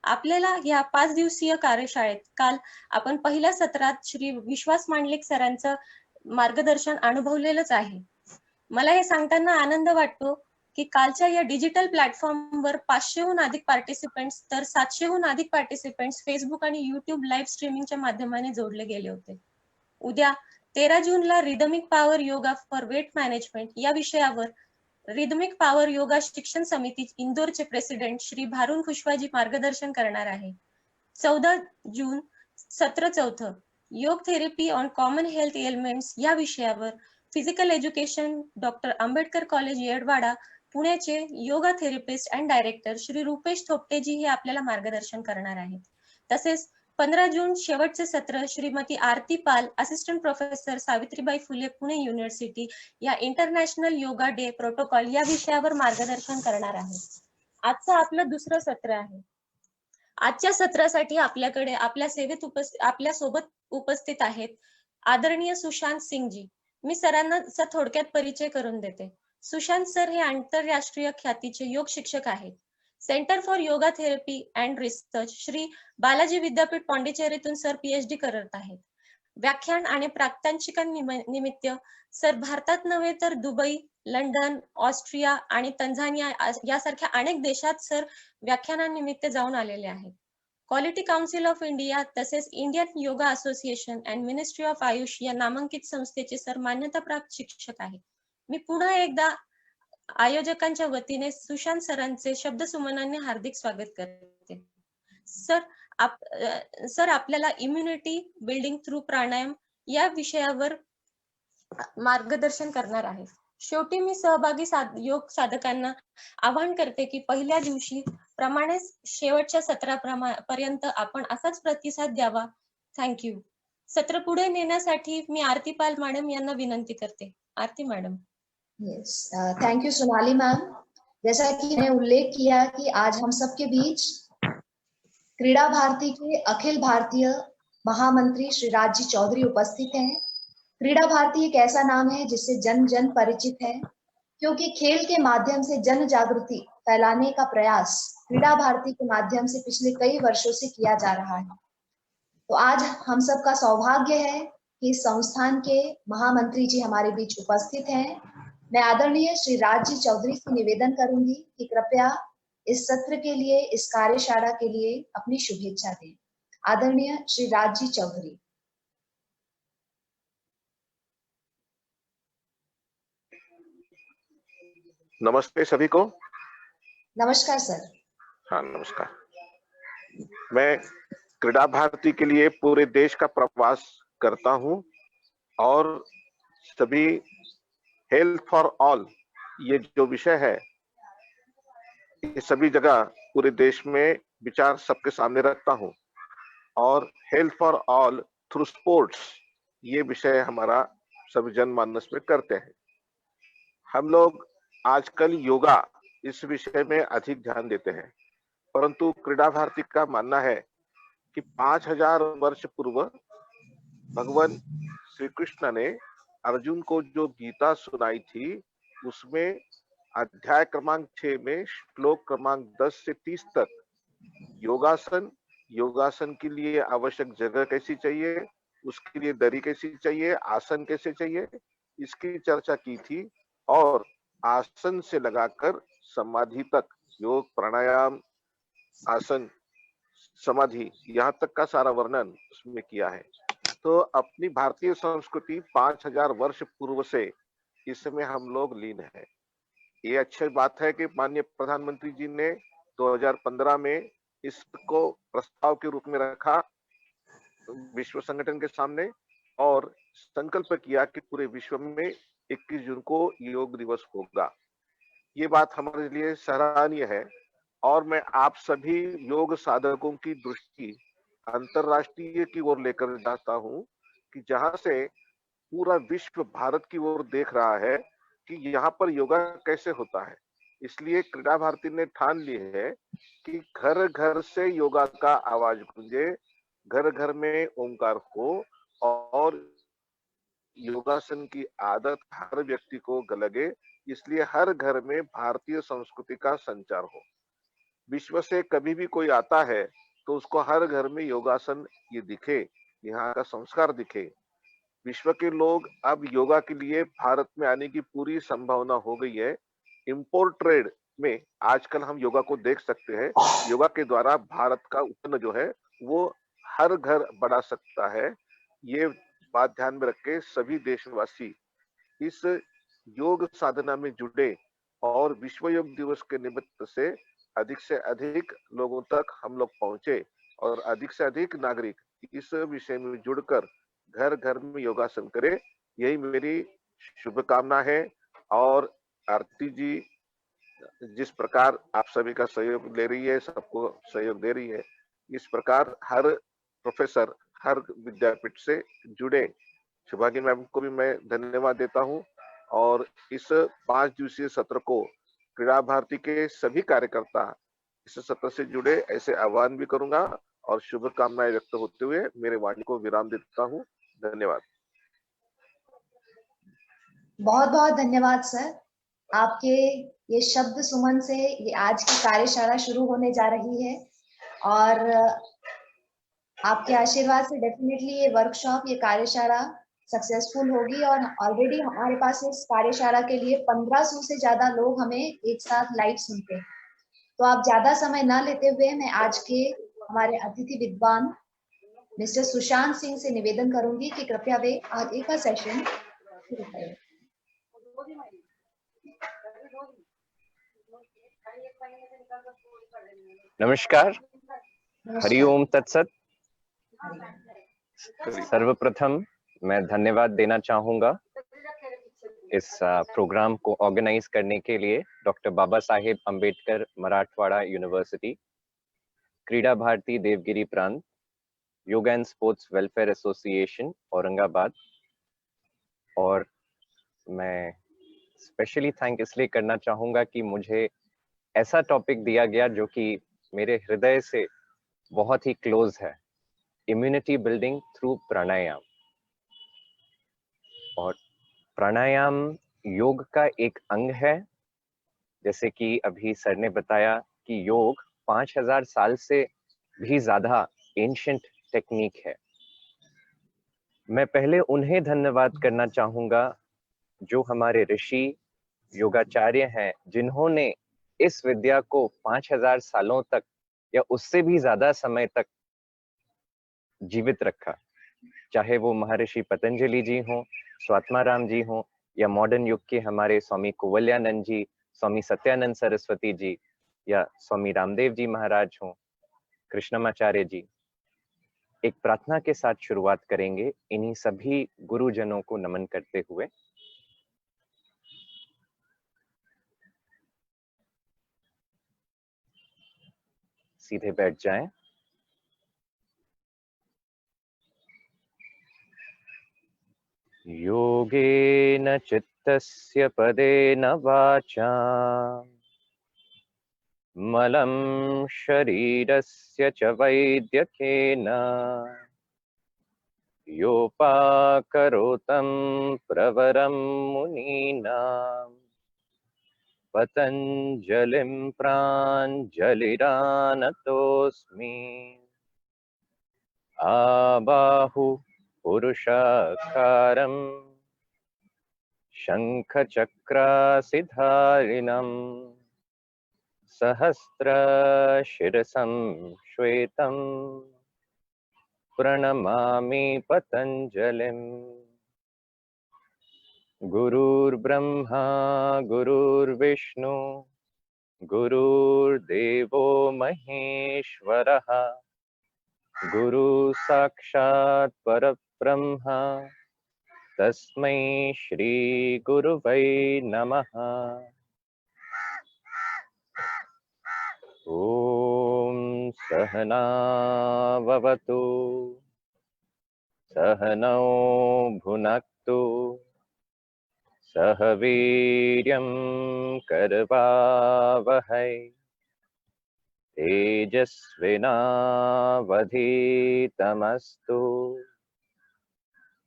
आपल्याला या 5 दिवसीय कार्यशाळेत काल आपण पहिल्या सत्रात श्री विश्वास मांडलिक सरांचं मार्गदर्शन अनुभवलेलंच आहे. मला हे सांगताना आनंद वाटतो की कालच्या या डिजिटल प्लॅटफॉर्मवर 500हून अधिक पार्टिसिपेंट्स तर 700हून अधिक पार्टिसिपेंट्स फेसबुक आणि YouTube लाईव्ह स्ट्रीमिंगच्या माध्यमाने जोडले गेले होते. उद्या 13 जूनला rhythmic power yoga for wait management या विषयावर रिदमिक पॉवर योगा शिक्षण समिती इंदोरचे प्रेसिडेंट श्री भारुण खुशवाजी मार्गदर्शन करणार आहे. 14 जून सत्र चौथं योग therapy on common health elements या विषयावर physical education doctor Ambedkar college Yerawada पुण्याचे yoga therapist and director Shri Rupesh थोपटेजी हे आपल्याला मार्गदर्शन करणार आहेत. तसेच 15 जून शेवटचे सत्र Shrimati Aarti Pal assistant professor Savitribai Phule Pune university या इंटरनॅशनल योगा डे प्रोटोकॉल या विषयावर मार्गदर्शन करणार आहे. आजचं आपलं दुसरं सत्र आहे. आजच्या सत्रासाठी आपल्याकडे आपल्या सोबत उपस्थित आहेत आदरणीय सुशांत सिंगजी. मी सरांना थोडक्यात परिचय करून देते. सुशांत सर हे आंतरराष्ट्रीय ख्यातीचे योग शिक्षक आहेत. Centre for yoga therapy and research Shri Balaji Vidyapeeth पांडिचेरीतून सर PhD करत आहेत. व्याख्यान आणि प्रात्यक्षिकांनिमित्त सर भारतात नव्हे तर दुबई, लंडन, ऑस्ट्रिया आणि तंझानिया यासारख्या अनेक देशात सर व्याख्यानानिमित्त जाऊन आलेले आहेत. क्वालिटी काउन्सिल ऑफ इंडिया तसेच Indian yoga association and ministry of Ayush या नामांकित संस्थेचे सर मान्यताप्राप्त शिक्षक आहेत. मी पुन्हा एकदा आयोजकांच्या वतीने सुशांत सरांचे शब्द सुमनांनी हार्दिक स्वागत करते. सर आपल्याला इम्युनिटी बिल्डिंग थ्रू प्राणायाम या विषयावर मार्गदर्शन करणार आहे. शेवटी मी सहभागी योग साधकांना आवाहन करते की पहिल्या दिवशी प्रमाणेच शेवटच्या सत्रापर्यंत आपण असाच प्रतिसाद द्यावा. थँक्यू. सत्र पुढे नेण्यासाठी मी आरती पाल मॅडम यांना विनंती करते. Aarti madam. Yes, thank you Sonali ma'am. जैसा कि मैंने उल्लेख किया कि आज हम सबके बीच क्रीड़ा भारती के अखिल भारतीय महामंत्री श्री राज चौधरी उपस्थित हैं। क्रीड़ा भारती एक ऐसा नाम है जिससे जन जन परिचित है, क्योंकि खेल के माध्यम से जन जागृति फैलाने का प्रयास क्रीड़ा भारती के माध्यम से पिछले कई वर्षों से किया जा रहा है। तो आज हम सबका सौभाग्य है कि इस संस्थान के महामंत्री जी हमारे बीच उपस्थित हैं। मैं आदरणीय श्री राज चौधरी से निवेदन करूंगी कि कृपया इस सत्र के लिए, इस कार्यशाला के लिए अपनी शुभेच्छा दें। आदरणीय श्री राज चौधरी। नमस्ते सभी को। नमस्कार सर। हाँ नमस्कार। मैं क्रीड़ा भारती के लिए पूरे देश का प्रवास करता हूँ और सभी हेल्थ फॉर ऑल ये जो विषय है ये सभी जगह पूरे देश में विचार सबके सामने रखता हूँ और health for all through sports ये विषय हमारा सभी जनमानस में करते हैं। हम लोग आजकल योगा इस विषय में अधिक ध्यान देते हैं, परंतु क्रीड़ा भारती का मानना है कि 5000 वर्ष पूर्व भगवान श्री कृष्ण ने अर्जुन को जो गीता सुनाई थी उसमें अध्याय क्रमांक 6 में श्लोक क्रमांक 10 से 30 तक योगासन के लिए आवश्यक जगह कैसी चाहिए, उसके लिए दरी कैसी चाहिए, आसन कैसे चाहिए, इसकी चर्चा की थी और आसन से लगाकर समाधि तक योग प्राणायाम आसन समाधि यहाँ तक का सारा वर्णन उसमें किया है। तो अपनी भारतीय संस्कृति 5000 वर्ष पूर्व से इसमें हम लोग लीन है। ये अच्छी बात है कि माननीय प्रधानमंत्री जी ने 2015 में इसको प्रस्ताव के रूप में रखा विश्व संगठन के सामने और संकल्प किया कि पूरे विश्व में 21 जून को योग दिवस होगा। ये बात हमारे लिए सराहनीय है और मैं आप सभी योग साधकों की दृष्टि अंतरराष्ट्रीय की ओर लेकर जाता हूं कि जहां से पूरा विश्व भारत की ओर देख रहा है कि यहाँ पर योगा कैसे होता है। इसलिए क्रीड़ा भारती ने ठान ली है कि घर घर से योगा का आवाज गूंजे, घर घर में ओंकार हो और योगासन की आदत हर व्यक्ति को लगे, इसलिए हर घर में भारतीय संस्कृति का संचार हो। विश्व से कभी भी कोई आता है तो उसको हर घर में योगासन ये दिखे, यहाँ का संस्कार दिखे। विश्व के लोग अब योगा के लिए भारत में आने की पूरी संभावना हो गई है। इम्पोर्ट ट्रेड में आजकल हम योगा को देख सकते हैं। योगा के द्वारा भारत का उत्पन्न जो है वो हर घर बढ़ा सकता है। ये बात ध्यान में रख के सभी देशवासी इस योग साधना में जुड़े और विश्व योग दिवस के निमित्त से अधिक लोगों तक हम लोग पहुंचे और अधिक से अधिक नागरिक इस विषय में जुड़कर घर घर में योगासन करें। यही मेरी शुभकामना है। और आरती जी जिस प्रकार आप सभी का सहयोग ले रही है, सबको सहयोग दे रही है, इस प्रकार हर प्रोफेसर हर विद्यापीठ से जुड़े शुभांगी मैम को भी मैं धन्यवाद देता हूं। और इस 5 दिवसीय सत्र को क्रीड़ा भारती के सभी कार्यकर्ता इस सत्र से जुड़े ऐसे आह्वान भी करूंगा और शुभकामनाएं व्यक्त होते हुए मेरे वाणी को विराम देता हूं। धन्यवाद। बहुत बहुत धन्यवाद सर। आपके ये शब्द सुमन से ये आज की कार्यशाला शुरू होने जा रही है और आपके आशीर्वाद से डेफिनेटली ये वर्कशॉप, ये कार्यशाला सक्सेसफुल होगी और ऑलरेडी हमारे पास इस कार्यशाला के लिए 1500 से ज्यादा लोग हमें एक साथ लाइव सुनते हैं। तो आप ज्यादा समय ना लेते हुए मैं आज के हमारे अतिथि विद्वान मिस्टर सुशांत सिंह से निवेदन करूंगी कि कृपया वे आगे का सेशन शुरू करें। नमस्कार, हरि ओम तत्सत। सर्वप्रथम मैं धन्यवाद देना चाहूंगा इस प्रोग्राम को ऑर्गेनाइज करने के लिए डॉक्टर बाबा साहेब अंबेडकर मराठवाड़ा यूनिवर्सिटी, क्रीड़ा भारती देवगिरी प्रांत, yoga and sports welfare association Aurangabad. और मैं स्पेशली थैंक इसलिए करना चाहूंगा कि मुझे ऐसा टॉपिक दिया गया जो कि मेरे हृदय से बहुत ही क्लोज है, इम्यूनिटी बिल्डिंग थ्रू प्राणायाम। और प्राणायाम योग का एक अंग है। जैसे कि अभी सर ने बताया कि योग 5000 साल से भी ज्यादा एंशिएंट टेक्निक है। मैं पहले उन्हें धन्यवाद करना चाहूंगा जो हमारे ऋषि योगाचार्य हैं, जिन्होंने इस विद्या को 5000 सालों तक या उससे भी ज्यादा समय तक जीवित रखा। चाहे वो महर्षि पतंजलि जी हों, स्वात्माराम जी हों, या मॉडर्न युग के हमारे स्वामी कुवल्यानंद जी, स्वामी सत्यानंद सरस्वती जी, या स्वामी रामदेव जी महाराज हों, कृष्णमाचार्य जी। एक प्रार्थना के साथ शुरुआत करेंगे, इन्हीं सभी गुरुजनों को नमन करते हुए। सीधे बैठ जाएं। योगेन चित्तस्य पदेन वाचा मलं शरीरस्य च वैद्यकेन योपाकरोतं प्रवरं मुनीनां पतञ्जलिं प्राञ्जलिरानतोऽस्मि। आबाहु पुरुषाकारं शङ्खचक्रासिधारिणं सहस्रशिरसं श्वेतं प्रणमामि पतञ्जलिम्। गुरुर्ब्रह्मा गुरुर्विष्णु गुरुर्देवो महेश्वरः गुरु साक्षात् परब्रह्म तस्मै श्री गुरुवै नमः। ओम सहनाववतु सहनौ भुनक्तु सह वीर्यं करवावहै तेजस्विनावधीतमस्तु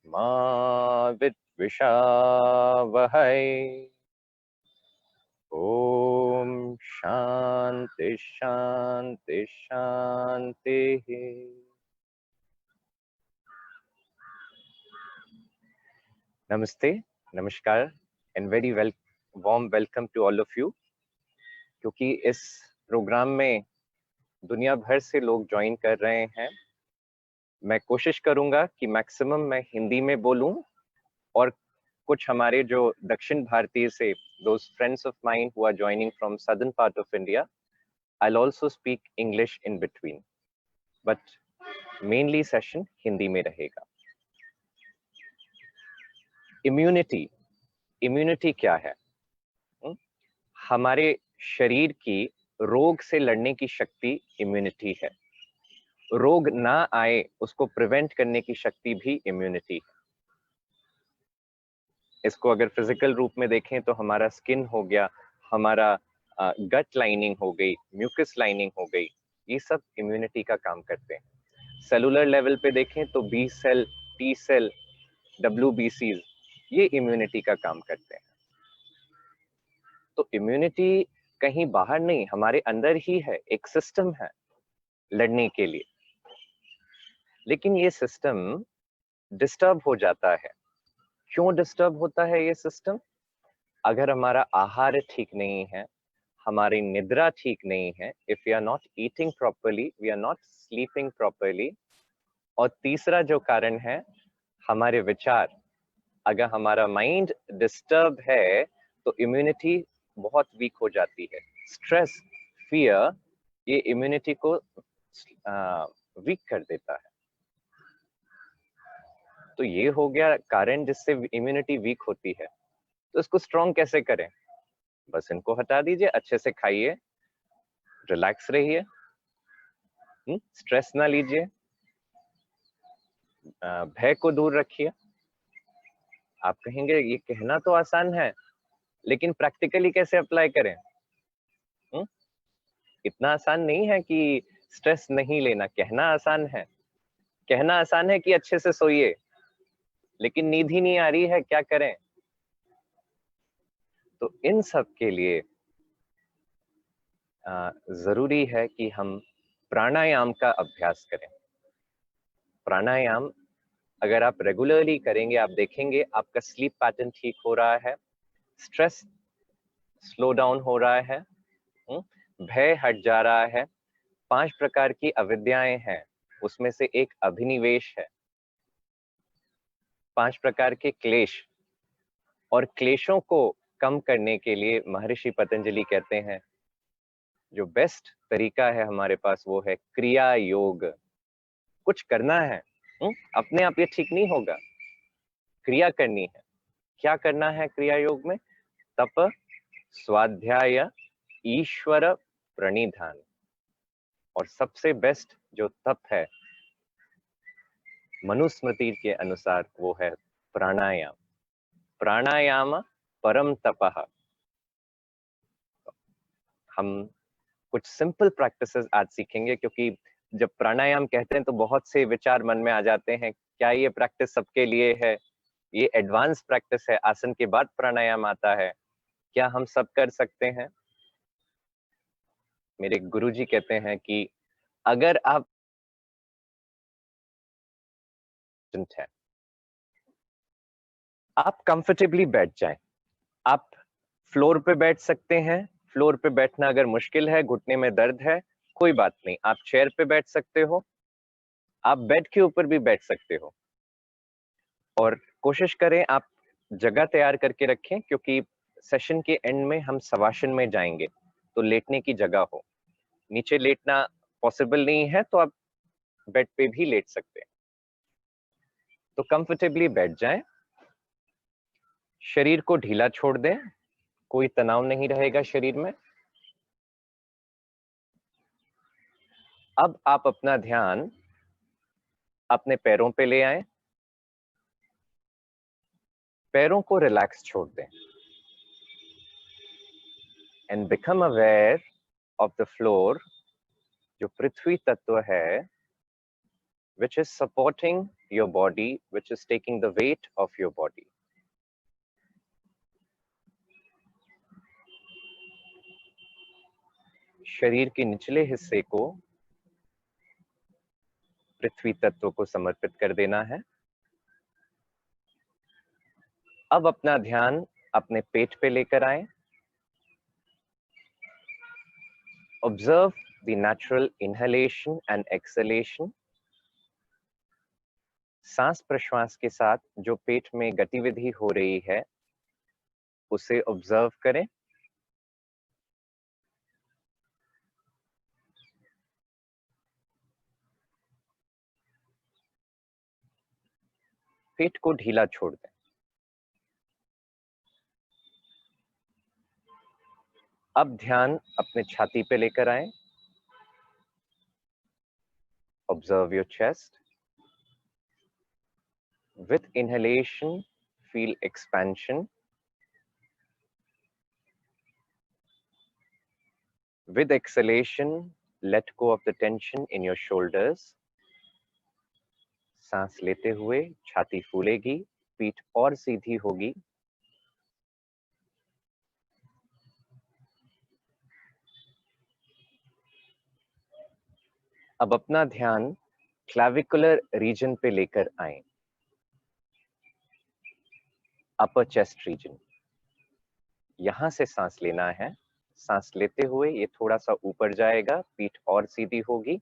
मा विद्विषावहै। ओम शांति शांति शांति। नमस्ते, नमस्कार and very warm welcome to all of you. क्योंकि इस प्रोग्राम में दुनिया भर से लोग ज्वाइन कर रहे हैं, मैं कोशिश करूंगा कि मैक्सिमम मैं हिंदी में बोलूं और कुछ हमारे जो दक्षिण भारतीय से those friends of mine who are joining from southern part of India, I'll also speak English in between, but mainly session Hindi में रहेगा। इम्यूनिटी क्या है? हमारे शरीर की रोग से लड़ने की शक्ति इम्यूनिटी है। रोग ना आए उसको प्रिवेंट करने की शक्ति भी इम्यूनिटी है। इसको अगर फिजिकल रूप में देखें तो हमारा स्किन हो गया, हमारा गट लाइनिंग हो गई, म्यूकस लाइनिंग हो गई, ये सब इम्यूनिटी का काम करते हैं। सेलुलर लेवल पे देखें तो B cell, T cell, WBCs, ये इम्यूनिटी का काम करते हैं। तो इम्यूनिटी कहीं बाहर नहीं, हमारे अंदर ही है, एक सिस्टम है लड़ने के लिए। लेकिन ये सिस्टम डिस्टर्ब हो जाता है। क्यों डिस्टर्ब होता है ये सिस्टम? अगर हमारा आहार ठीक नहीं है, हमारी निद्रा ठीक नहीं है, if we are not eating properly, we are not sleeping properly, और तीसरा जो कारण है हमारे विचार, अगर हमारा माइंड डिस्टर्ब है तो इम्यूनिटी बहुत वीक हो जाती है। स्ट्रेस, फियर, ये इम्यूनिटी को वीक कर देता है। तो ये हो गया कारण जिससे इम्यूनिटी वीक होती है। तो इसको स्ट्रॉन्ग कैसे करें? बस इनको हटा दीजिए, अच्छे से खाइए, रिलैक्स रहिए, स्ट्रेस ना लीजिए, भय को दूर रखिए। आप कहेंगे ये कहना तो आसान है, लेकिन प्रैक्टिकली कैसे अप्लाई करें? इतना आसान नहीं है कि स्ट्रेस नहीं लेना। कहना आसान है, कहना आसान है कि अच्छे से सोइए, लेकिन नींद ही नहीं आ रही है, क्या करें? तो इन सब के लिए जरूरी है कि हम प्राणायाम का अभ्यास करें। प्राणायाम अगर आप रेगुलरली करेंगे, आप देखेंगे आपका स्लीप पैटर्न ठीक हो रहा है, स्ट्रेस स्लो डाउन हो रहा है, भय हट जा रहा है। 5 प्रकार की अविद्याएं हैं, उसमें से एक अभिनिवेश है। 5 प्रकार के क्लेश, और क्लेशों को कम करने के लिए महर्षि पतंजलि कहते हैं जो बेस्ट तरीका है हमारे पास वो है क्रिया योग। कुछ करना है, अपने आप ये ठीक नहीं होगा, क्रिया करनी है। क्या करना है क्रिया योग में? तप, स्वाध्याय, ईश्वर प्रणिधान, और सबसे बेस्ट जो तप है मनुस्मृति के अनुसार वो है प्राणायाम। प्राणायाम परम तपः। हम कुछ सिंपल प्रैक्टिसेस आज सीखेंगे, क्योंकि जब प्राणायाम कहते हैं तो बहुत से विचार मन में आ जाते हैं, क्या ये प्रैक्टिस सबके लिए है? ये एडवांस प्रैक्टिस है, आसन के बाद प्राणायाम आता है, क्या हम सब कर सकते हैं? मेरे गुरुजी कहते हैं कि अगर आप है, आप कंफर्टेबली बैठ जाएं। आप फ्लोर पे बैठ सकते हैं, फ्लोर पे बैठना अगर मुश्किल है, घुटने में दर्द है, कोई बात नहीं, आप चेयर पे बैठ सकते हो, आप बेड के ऊपर भी बैठ सकते हो। और कोशिश करें आप जगह तैयार करके रखें, क्योंकि सेशन के एंड में हम शवासन में जाएंगे, तो लेटने की जगह हो। नीचे लेटना पॉसिबल नहीं है तो आप बेड पे भी लेट सकते हैं। तो कंफर्टेबली बैठ जाएं, शरीर को ढीला छोड़ दें, कोई तनाव नहीं रहेगा शरीर में। अब आप अपना ध्यान अपने पैरों पे ले आएं, पैरों को रिलैक्स छोड़ दें, and become aware of the floor, जो पृथ्वी तत्व है, which is supporting your body, which is taking the weight of your body. शरीर के निचले हिस्से को पृथ्वी तत्व को समर्पित कर देना है। अब अपना ध्यान अपने पेट पे लेकर आए। Observe the natural inhalation and exhalation. सांस प्रश्वास के साथ जो पेट में गतिविधि हो रही है उसे ऑब्जर्व करें। पेट को ढीला छोड़ दें। अब ध्यान अपने छाती पे लेकर आए। Observe your chest. With inhalation, feel expansion. With exhalation, let go of the tension in your shoulders. सांस लेते हुए छाती फूलेगी, पीठ और सीधी होगी। अब अपना ध्यान क्लैविकुलर रीजन पे लेकर आए। अपर चेस्ट रीजन, यहां से सांस लेना है। सांस लेते हुए ये थोड़ा सा ऊपर जाएगा, पीठ और सीधी होगी।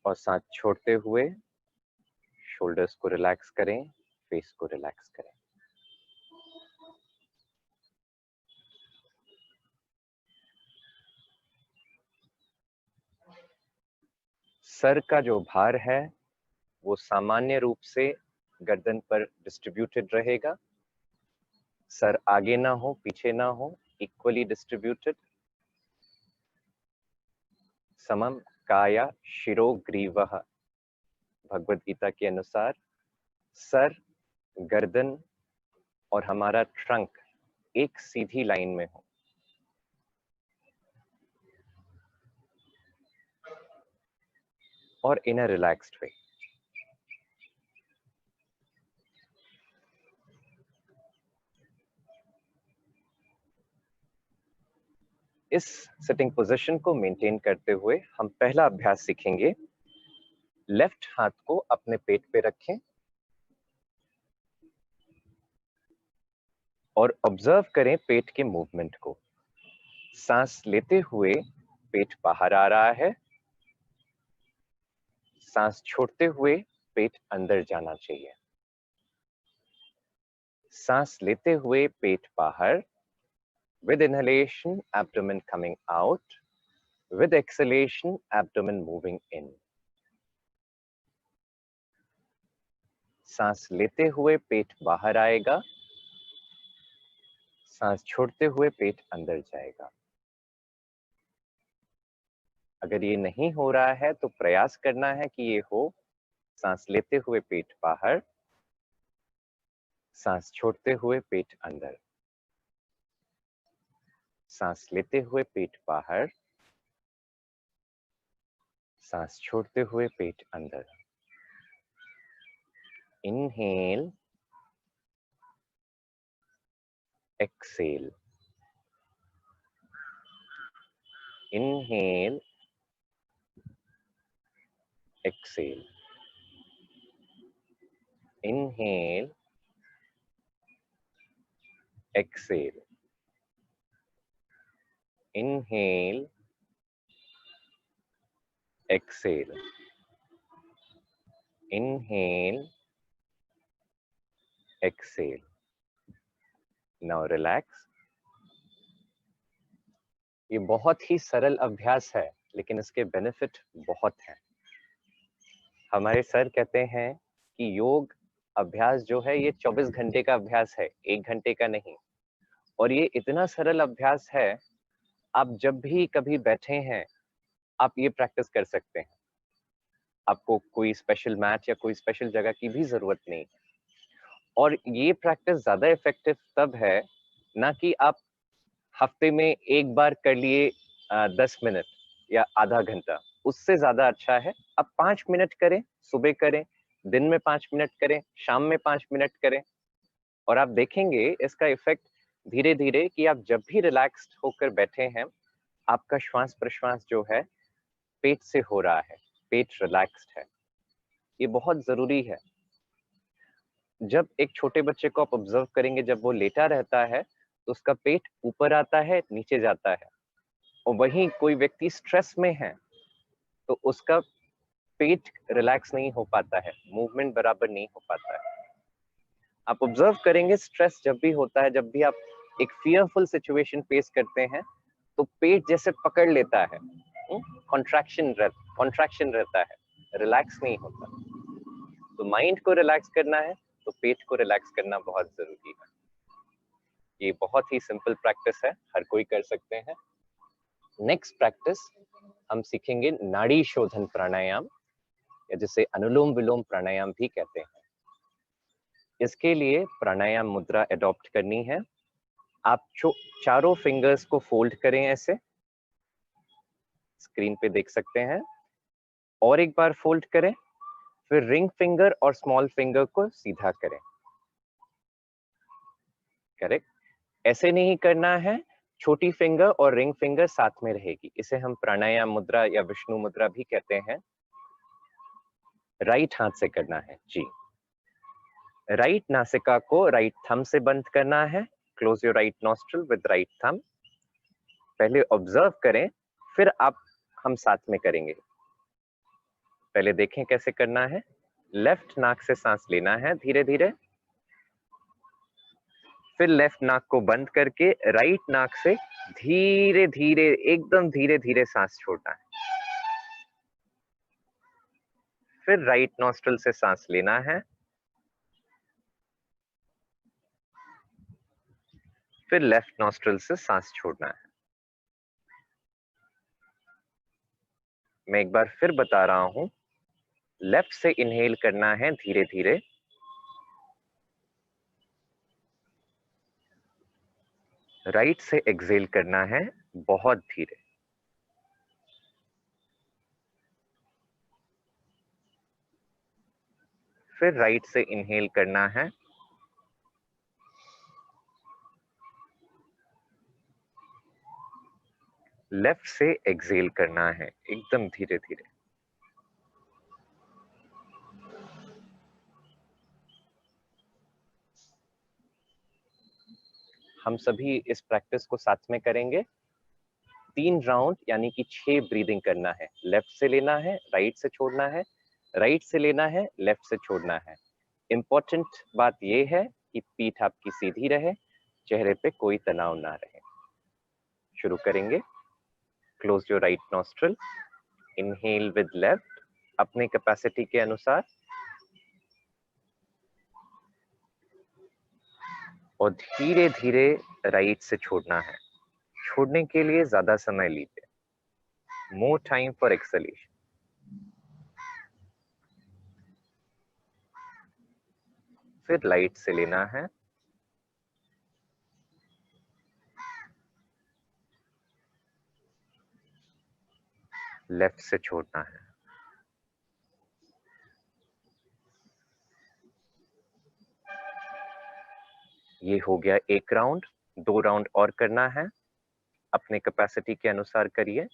और सांस छोड़ते हुए शोल्डर्स को रिलैक्स करें, फेस को रिलैक्स करें। सर का जो भार है वो सामान्य रूप से गर्दन पर डिस्ट्रीब्यूटेड रहेगा। सर आगे ना हो, पीछे ना हो, इक्वली डिस्ट्रीब्यूटेड। समम काया शिरो ग्रीवः, भगवद गीता के अनुसार सर, गर्दन और हमारा ट्रंक एक सीधी लाइन में हो। और इन अ रिलैक्स्ड वे। इस सिटिंग पोजीशन को मेंटेन करते हुए हम पहला अभ्यास सीखेंगे। लेफ्ट हाथ को अपने पेट पे रखें और ऑब्जर्व करें पेट के मूवमेंट को। सांस लेते हुए पेट बाहर आ रहा है, सांस छोड़ते हुए पेट अंदर जाना चाहिए। सांस लेते हुए पेट बाहर, with inhalation abdomen coming out, with exhalation abdomen moving in. सांस लेते हुए पेट बाहर आएगा, सांस छोड़ते हुए पेट अंदर जाएगा। अगर ये नहीं हो रहा है तो प्रयास करना है कि ये हो। सांस लेते हुए पेट बाहर, सांस छोड़ते हुए पेट अंदर। सांस लेते हुए पेट बाहर, सांस छोड़ते हुए पेट अंदर। Inhale, exhale, inhale, exhale, inhale, exhale, inhale, exhale, inhale, exhale. Now relax. ये बहुत ही सरल अभ्यास है लेकिन इसके बेनिफिट बहुत हैं। हमारे सर कहते हैं कि योग अभ्यास जो है ये 24 घंटे का अभ्यास है, 1 घंटे का नहीं। और ये इतना सरल अभ्यास है, आप जब भी कभी बैठे हैं आप ये प्रैक्टिस कर सकते हैं। आपको कोई स्पेशल मैट या कोई स्पेशल जगह की भी जरूरत नहीं। और ये प्रैक्टिस ज्यादा इफेक्टिव तब है ना कि आप हफ्ते में एक बार कर लिए 10 मिनट या आधा घंटा, उससे ज्यादा अच्छा है आप 5 मिनट करें, सुबह करें दिन में 5 मिनट करें, शाम में 5 मिनट करें, और आप देखेंगे इसका इफेक्ट धीरे धीरे कि आप जब भी रिलैक्स्ड होकर बैठे हैं, आपका श्वास प्रश्वास जो है पेट से हो रहा है, पेट रिलैक्स्ड है। ये बहुत जरूरी है। जब एक छोटे बच्चे को आप ऑब्जर्व करेंगे, जब वो लेटा रहता है तो उसका पेट ऊपर आता है, नीचे जाता है, और वहीं कोई व्यक्ति स्ट्रेस में है तो उसका पेट रिलैक्स नहीं हो पाता है, मूवमेंट बराबर नहीं हो पाता है। आप ऑब्जर्व करेंगे स्ट्रेस जब भी होता है, जब भी आप एक फियरफुल सिचुएशन फेस करते हैं तो पेट जैसे पकड़ लेता है, कॉन्ट्रैक्शन रहता है, रिलैक्स नहीं होता। तो माइंड को रिलैक्स करना है तो पेट को रिलैक्स करना बहुत जरूरी है। ये बहुत ही सिंपल प्रैक्टिस है, हर कोई कर सकते हैं। नेक्स्ट प्रैक्टिस हम सीखेंगे नाड़ी शोधन प्राणायाम, या जिसे अनुलोम विलोम प्राणायाम भी कहते हैं। इसके लिए प्राणायाम मुद्रा अडॉप्ट करनी है। आप चारों फिंगर्स को फोल्ड करें, ऐसे स्क्रीन पे देख सकते हैं, और एक बार फोल्ड करें, फिर रिंग फिंगर और स्मॉल फिंगर को सीधा करें। करेक्ट, ऐसे नहीं करना है, छोटी फिंगर और रिंग फिंगर साथ में रहेगी। इसे हम प्राणायाम मुद्रा या विष्णु मुद्रा भी कहते हैं। राइट हाथ से करना है जी। राइट नासिका को राइट थंब से बंद करना है। Close your right nostril with right thumb. पहले ऑब्जर्व करें, फिर हम साथ में करेंगे। पहले देखें कैसे करना है। लेफ्ट नाक से सांस लेना है धीरे धीरे, फिर लेफ्ट नाक को बंद करके राइट नाक से धीरे धीरे, एकदम धीरे धीरे सांस छोड़ना है। फिर राइट नॉस्ट्रिल से सांस लेना है, फिर लेफ्ट नॉस्ट्रिल से सांस छोड़ना है। मैं एक बार फिर बता रहा हूं, लेफ्ट से इनहेल करना है धीरे धीरे, राइट से एक्सहेल करना है बहुत धीरे। फिर राइट से इनहेल करना है, लेफ्ट से एक्सहेल करना है एकदम धीरे धीरे। हम सभी इस प्रैक्टिस को साथ में करेंगे। 3 राउंड यानी कि 6 ब्रीदिंग करना है। लेफ्ट से लेना है, राइट से छोड़ना है, राइट से लेना है, लेफ्ट से छोड़ना है। इंपॉर्टेंट बात यह है कि पीठ आपकी सीधी रहे, चेहरे पे कोई तनाव ना रहे। शुरू करेंगे। Close your right nostril, inhale with left अपने कैपेसिटी के अनुसार, और धीरे धीरे राइट से छोड़ना है। छोड़ने के लिए ज्यादा समय लीजिए। More time for exhalation. फिर राइट से लेना है, लेफ्ट से छोड़ना है। ये हो गया 1 राउंड। 2 राउंड और करना है, अपने कैपेसिटी के अनुसार करिए।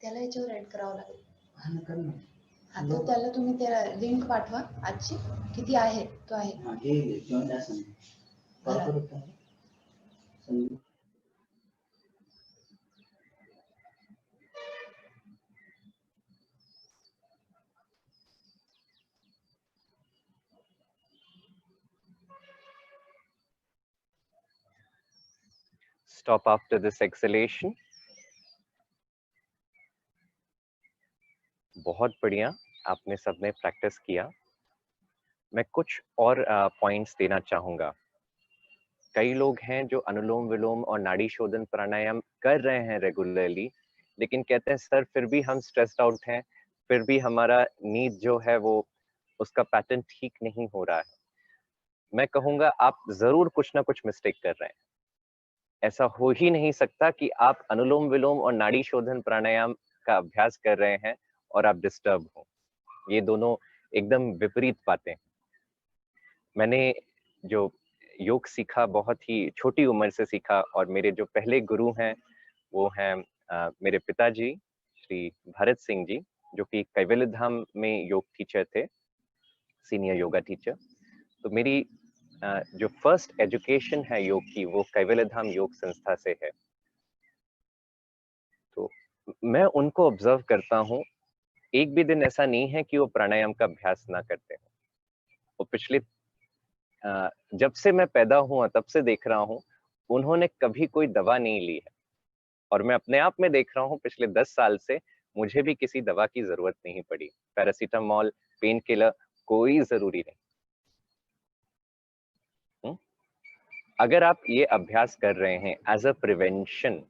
त्याला याच्यावर ऍड करावं लागेल. हा तो त्याला तुम्ही त्याला लिंक पाठवा आजची, किती आहे तो आहे. stop after this exhalation. बहुत बढ़िया, आपने सबने प्रैक्टिस किया। मैं कुछ और पॉइंट्स देना चाहूंगा। कई लोग हैं जो अनुलोम विलोम और नाड़ी शोधन प्राणायाम कर रहे हैं रेगुलरली, लेकिन कहते हैं सर फिर भी हम स्ट्रेस्ड आउट हैं, फिर भी हमारा नींद जो है वो उसका पैटर्न ठीक नहीं हो रहा है। मैं कहूंगा आप जरूर कुछ ना कुछ मिस्टेक कर रहे हैं। ऐसा हो ही नहीं सकता कि आप अनुलोम विलोम और नाड़ी शोधन प्राणायाम का अभ्यास कर रहे हैं और आप डिस्टर्ब हो। ये दोनों एकदम विपरीत बातें हैं। मैंने जो योग सीखा बहुत ही छोटी उम्र से सीखा, और मेरे जो पहले गुरु हैं वो हैं मेरे पिताजी श्री भरत सिंह जी, जो कि कैवल्य धाम में योग टीचर थे, सीनियर योगा टीचर। तो मेरी जो फर्स्ट एजुकेशन है योग की वो कैवल्य धाम योग संस्था से है। तो मैं उनको ऑब्जर्व करता हूँ, एक भी दिन ऐसा नहीं है कि वो प्राणायाम का अभ्यास ना करते हो। वो पिछले जब से मैं पैदा हुआ तब से देख रहा हूँ, उन्होंने कभी कोई दवा नहीं ली है। और मैं अपने आप में देख रहा हूँ पिछले 10 साल से मुझे भी किसी दवा की जरूरत नहीं पड़ी। पैरासीटामोल, पेन किलर कोई जरूरी नहीं। अगर आप ये अभ्यास कर रहे हैं एज अ प्रिवेंशन,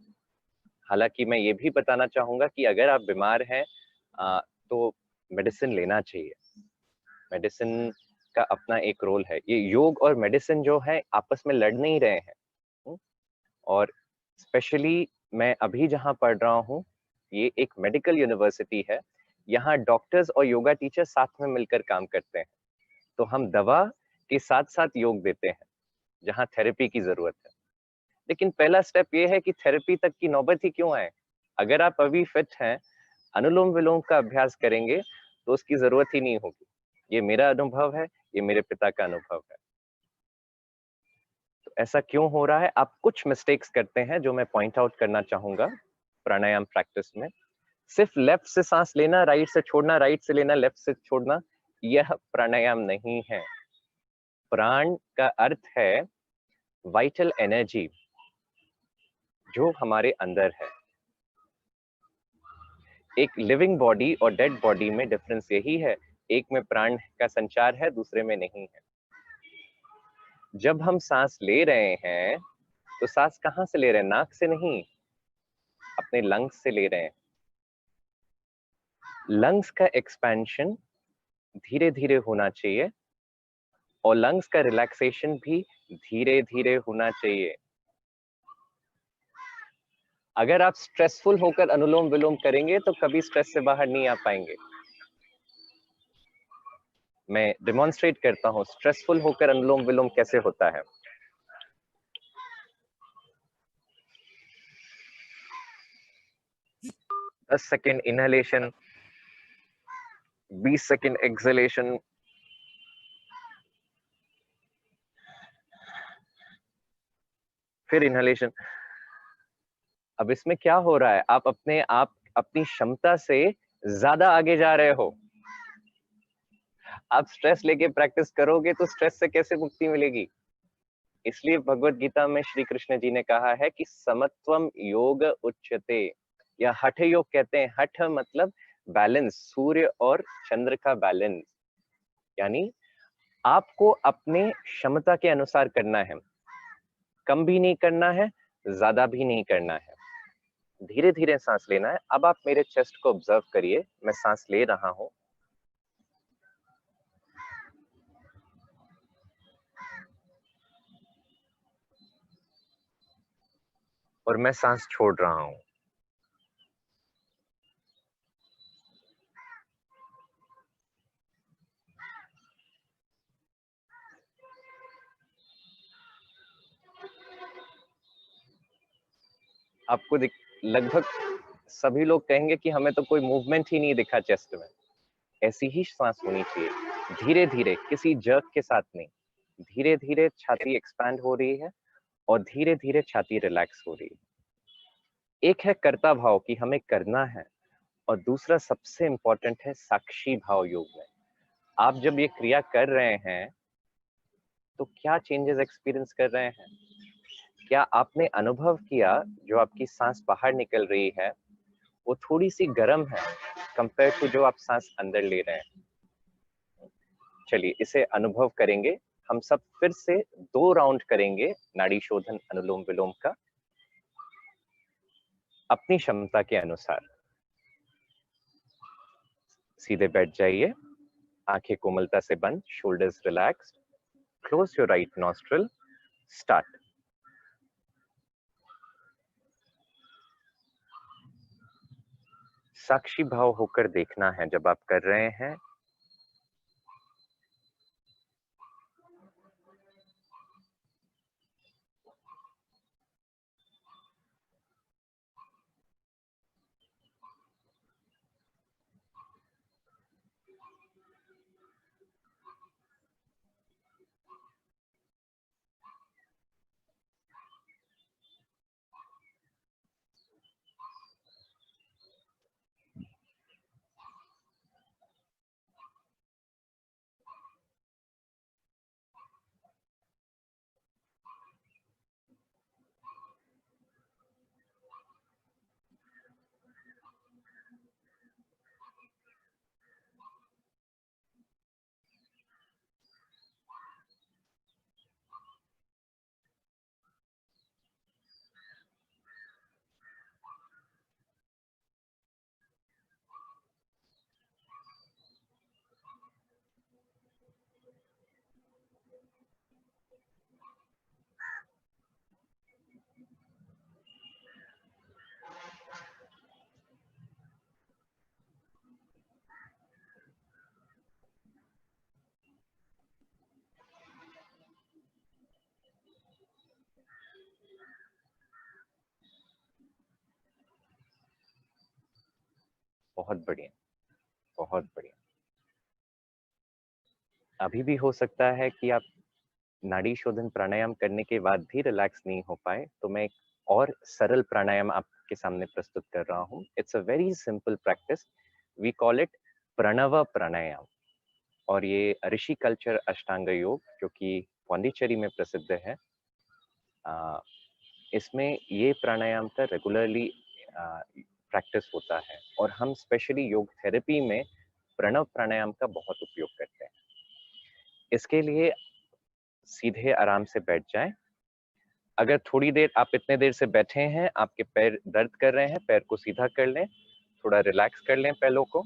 हालांकि मैं ये भी बताना चाहूंगा कि अगर आप बीमार हैं तो मेडिसिन लेना चाहिए। मेडिसिन का अपना एक रोल है। ये योग और मेडिसिन जो है आपस में लड़ नहीं रहे हैं। और स्पेशली मैं अभी जहां पढ़ रहा हूँ, ये एक मेडिकल यूनिवर्सिटी है, यहाँ डॉक्टर्स और योगा टीचर साथ में मिलकर काम करते हैं। तो हम दवा के साथ साथ योग देते हैं जहाँ थेरेपी की जरूरत है। लेकिन पहला स्टेप ये है कि थेरेपी तक की नौबत ही क्यों आए। अगर आप अभी फिट हैं, अनुलोम विलोम का अभ्यास करेंगे तो उसकी जरूरत ही नहीं होगी। ये मेरा अनुभव है, ये मेरे पिता का अनुभव है। तो ऐसा क्यों हो रहा है? आप कुछ मिस्टेक्स करते हैं जो मैं पॉइंट आउट करना चाहूंगा प्राणायाम प्रैक्टिस में। सिर्फ लेफ्ट से सांस लेना, राइट से छोड़ना, राइट से लेना, लेफ्ट से छोड़ना, यह प्राणायाम नहीं है। प्राण का अर्थ है वाइटल एनर्जी जो हमारे अंदर है। एक लिविंग बॉडी और डेड बॉडी में डिफरेंस यही है, एक में प्राण का संचार है, दूसरे में नहीं है। जब हम सांस ले रहे हैं तो सांस कहाँ से ले रहे हैं? नाक से नहीं, अपने लंग्स से ले रहे हैं। लंग्स का एक्सपेंशन धीरे धीरे होना चाहिए और लंग्स का रिलैक्सेशन भी धीरे धीरे होना चाहिए। अगर आप स्ट्रेसफुल होकर अनुलोम विलोम करेंगे तो कभी स्ट्रेस से बाहर नहीं आ पाएंगे। मैं डेमोन्स्ट्रेट करता हूं स्ट्रेसफुल होकर अनुलोम विलोम कैसे होता है। दस सेकेंड इनहेलेशन, 20 सेकेंड एक्सहेलेशन, फिर इनहेलेशन। अब इसमें क्या हो रहा है? आप अपनी क्षमता से ज्यादा आगे जा रहे हो। आप स्ट्रेस लेके प्रैक्टिस करोगे तो स्ट्रेस से कैसे मुक्ति मिलेगी? इसलिए भगवत गीता में श्री कृष्ण जी ने कहा है कि समत्वम योग उच्यते, या हठ योग कहते हैं। हठ मतलब बैलेंस, सूर्य और चंद्र का बैलेंस। यानी आपको अपने क्षमता के अनुसार करना है, कम भी नहीं करना है, ज्यादा भी नहीं करना है। धीरे धीरे सांस लेना है। अब आप मेरे चेस्ट को ऑब्जर्व करिए, मैं सांस ले रहा हूं, और मैं सांस छोड़ रहा हूं। आपको लगभग सभी लोग कहेंगे कि हमें तो कोई मूवमेंट ही नहीं दिखा चेस्ट में। ऐसी ही सांस होनी चाहिए, धीरे धीरे, किसी जर्क के साथ नहीं। धीरे धीरे छाती एक्सपैंड हो रही है और धीरे धीरे छाती रिलैक्स हो रही है। एक है कर्ता भाव कि हमें करना है, और दूसरा सबसे इंपॉर्टेंट है साक्षी भाव योग में। आप जब ये क्रिया कर रहे हैं तो क्या चेंजेस एक्सपीरियंस कर रहे हैं? क्या आपने अनुभव किया जो आपकी सांस बाहर निकल रही है वो थोड़ी सी गर्म है कंपेयर टू जो आप सांस अंदर ले रहे हैं? चलिए इसे अनुभव करेंगे। हम सब फिर से 2 राउंड करेंगे नाड़ी शोधन अनुलोम विलोम का अपनी क्षमता के अनुसार। सीधे बैठ जाइए, आंखें कोमलता से बंद, shoulders relaxed, close your right nostril, start. साक्षी भाव होकर देखना है जब आप कर रहे हैं। बहुत बढ़िया, बहुत बढ़िया। अभी भी हो सकता है कि आप नाड़ी शोधन प्राणायाम करने के बाद भी रिलैक्स नहीं हो पाए, तो मैं एक और सरल प्राणायाम आपके सामने प्रस्तुत कर रहा हूँ। It's a very simple practice, we call it Pranav pranayama, और ये ऋषि कल्चर अष्टांग योग जो कि पांडिचेरी में प्रसिद्ध है। इसमें ये प्राणायाम का रेगुलरली प्रैक्टिस होता है और हम स्पेशली योग थेरेपी में प्रणव प्राणायाम का बहुत उपयोग करते हैं। इसके लिए सीधे आराम से बैठ जाएं। अगर थोड़ी देर आप इतने देर से बैठे हैं, आपके पैर दर्द कर रहे हैं, पैर को सीधा कर लें, थोड़ा रिलैक्स कर लें पैरों को,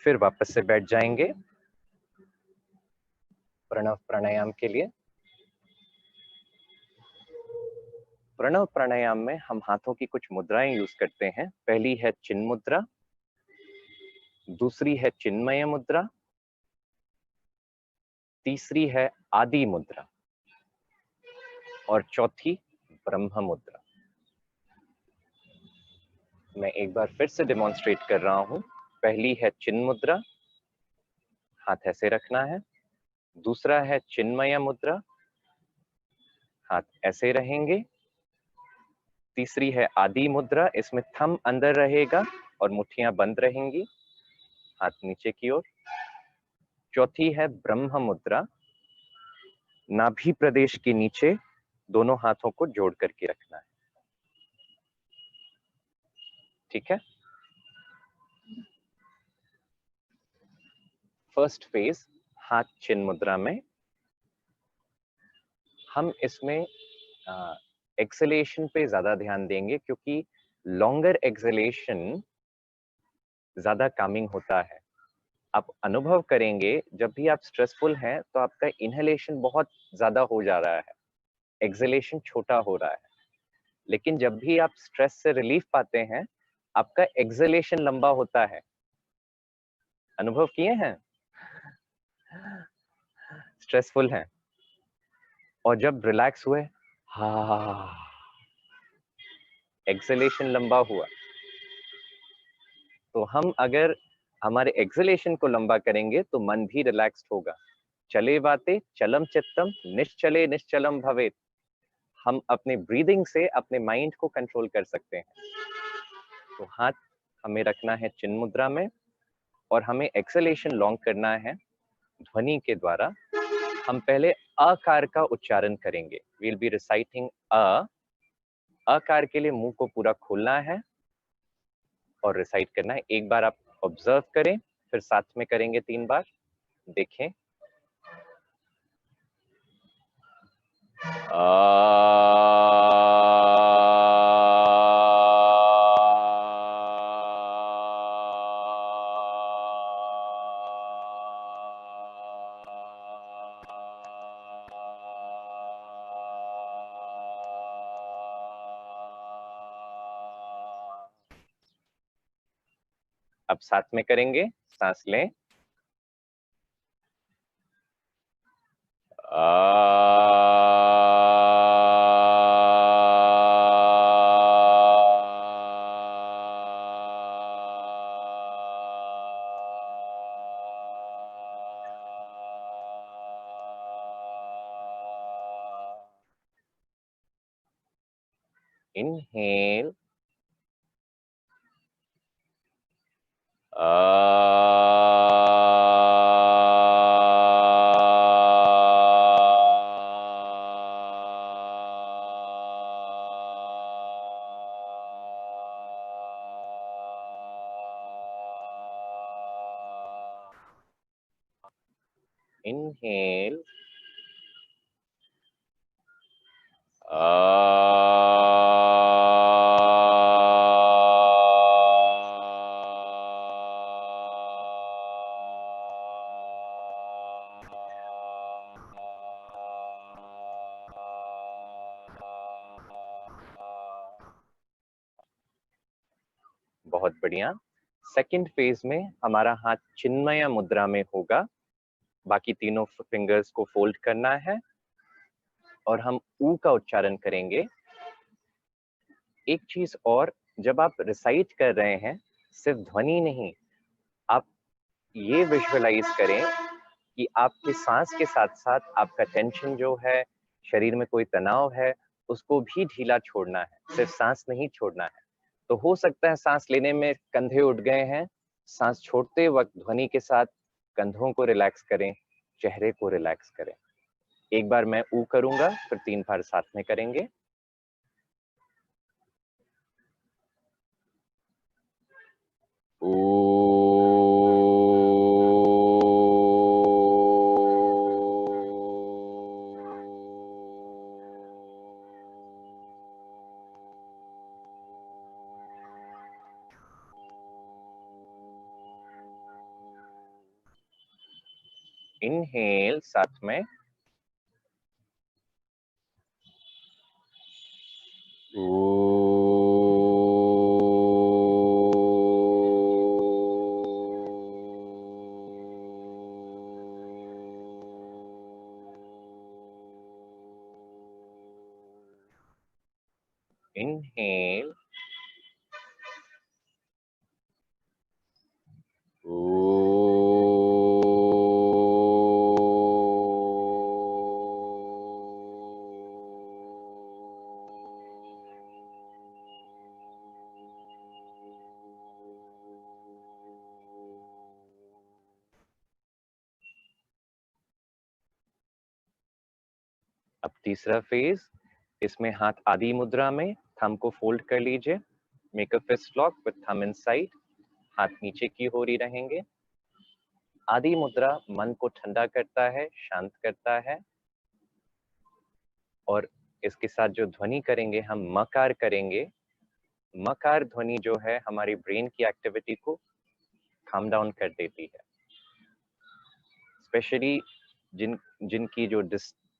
फिर वापस से बैठ जाएंगे प्रणव प्राणायाम के लिए। प्रणव प्राणायाम में हम हाथों की कुछ मुद्राएं यूज करते हैं। पहली है चिन्ह मुद्रा, दूसरी है चिन्मय मुद्रा, तीसरी है आदि मुद्रा और चौथी ब्रह्म मुद्रा। मैं एक बार फिर से डेमोन्स्ट्रेट कर रहा हूं। पहली है चिन्ह मुद्रा, हाथ ऐसे रखना है। दूसरा है चिन्मय मुद्रा, हाथ ऐसे रहेंगे। तीसरी है आदि मुद्रा, इसमें थंब अंदर रहेगा और मुट्ठियां बंद रहेंगी, हाथ नीचे की ओर। चौथी है ब्रह्म मुद्रा, नाभि प्रदेश के नीचे दोनों हाथों को जोड़ करके रखना है। ठीक है। फर्स्ट फेज हाथ चिन्ह मुद्रा में हम इसमें एक्सलेशन पे ज्यादा ध्यान देंगे, क्योंकि लॉन्गर एक्सलेशन ज्यादा कामिंग होता है। आप अनुभव करेंगे जब भी आप स्ट्रेसफुल हैं तो आपका इनहेलेशन बहुत ज्यादा हो जा रहा है, एक्सलेशन छोटा हो रहा है। लेकिन जब भी आप स्ट्रेस से रिलीफ पाते हैं, आपका एक्सलेशन लंबा होता है। अनुभव किए हैं? स्ट्रेसफुल हैं और जब रिलैक्स हुए, हा, एक्सलेशन लंबा हुआ। तो हम अगर हमारे एक्सलेशन को लंबा करेंगे तो मन भी रिलैक्स्ड होगा। चले बाते चलम चित्तम, निश्चले निश्चलम भवेत। हम अपने ब्रीदिंग से अपने माइंड को कंट्रोल कर सकते हैं। तो हाथ हमें रखना है चिन्ह मुद्रा में और हमें एक्सलेशन लॉन्ग करना है ध्वनि के द्वारा। हम पहले अकार का उच्चारण करेंगे। we'll be reciting अकार के लिए मुंह को पूरा खोलना है और रिसाइट करना है। एक बार आप ऑब्जर्व करें, फिर साथ में करेंगे 3 बार। देखें। अब साथ में करेंगे, सांस लें। Inhale. Inhale. बहुत बढ़िया। सेकंड फेज में हमारा हाथ चिन्मय मुद्रा में होगा। बाकी तीनों फिंगर्स को फोल्ड करना है और हम ऊ का उच्चारण करेंगे। एक चीज और, जब आप रिसाइट कर रहे हैं, सिर्फ ध्वनि नहीं, आप ये विजुअलाइज करें कि आपके सांस के साथ साथ आपका टेंशन जो है, शरीर में कोई तनाव है, उसको भी ढीला छोड़ना है, सिर्फ सांस नहीं छोड़ना है। तो हो सकता है सांस लेने में कंधे उठ गए हैं, सांस छोड़ते वक्त ध्वनि के साथ कंधों को रिलैक्स करें, चेहरे को रिलैक्स करें। एक बार मैं ऊ करूंगा, फिर 3 बार साथ में करेंगे। इनहेल साथ में। Inhale. अब तीसरा फेज, इसमें हाथ आदि मुद्रा में, थंब को फोल्ड कर लीजिए। Make a fist lock with thumb inside, हाथ नीचे की ओर ही रहेंगे। आदि मुद्रा मन को ठंडा करता है, शांत करता है। और इसके साथ जो ध्वनि करेंगे, हम मकार करेंगे। मकार ध्वनि जो है हमारी ब्रेन की एक्टिविटी को काम डाउन कर देती है। स्पेशली जिनकी जो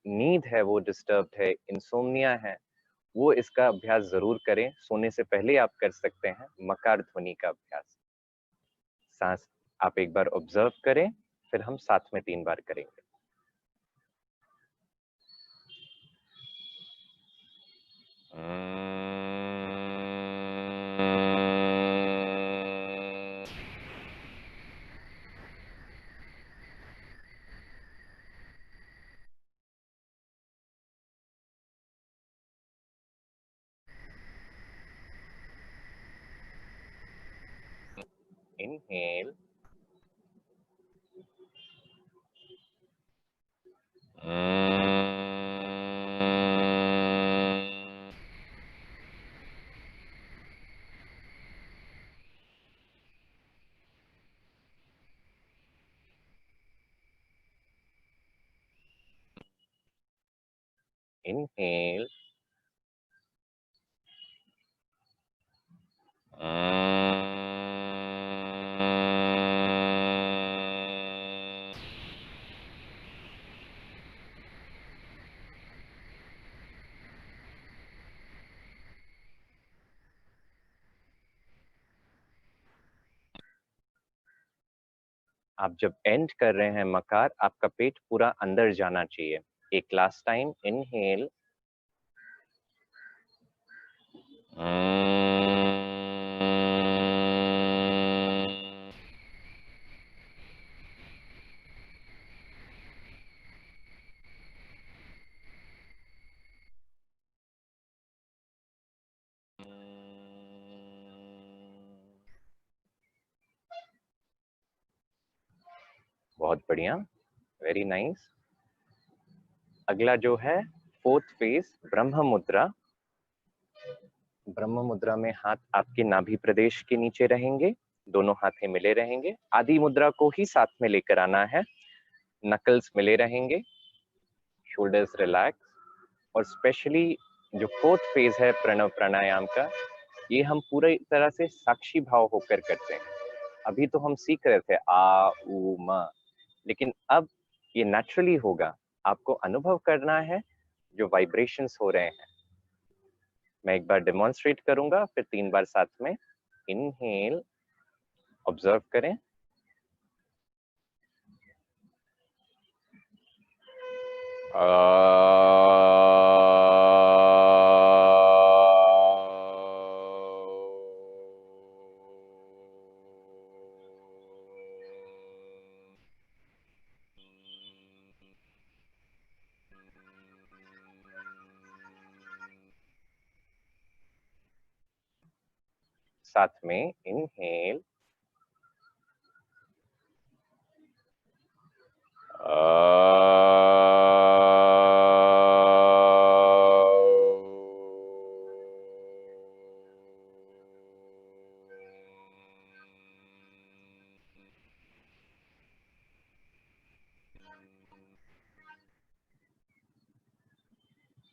नींद है वो डिस्टर्ब्ड है, इंसोम्निया है, वो इसका अभ्यास जरूर करें। सोने से पहले आप कर सकते हैं मकार ध्वनि का अभ्यास। सांस आप एक बार ऑब्जर्व करें, फिर हम साथ में 3 बार करेंगे। Inhale. Inhale. आप जब एंड कर रहे हैं मकार, आपका पेट पूरा अंदर जाना चाहिए. एक लास्ट टाइम. इनहेल. बहुत बढ़िया. Very nice. अगला जो है फोर्थ फेज, ब्रह्म मुद्रा. ब्रह्म मुद्रा में हाथ आपके नाभि प्रदेश के नीचे रहेंगे, दोनों हाथें मिले रहेंगे. आदि मुद्रा को ही साथ में लेकर आना है. नकल्स मिले रहेंगे, शोल्डर्स रिलैक्स. और स्पेशली जो फोर्थ फेज है प्रणव प्राणायाम का, ये हम पूरी तरह से साक्षी भाव होकर करते हैं. अभी तो हम सीख रहे थे आ उ म, लेकिन अब ये नेचुरली होगा. आपको अनुभव करना है जो वाइब्रेशंस हो रहे हैं. मैं एक बार डेमोन्स्ट्रेट करूंगा, फिर 3 बार साथ में. इनहेल. ऑब्जर्व करें. साथ में इनहेल.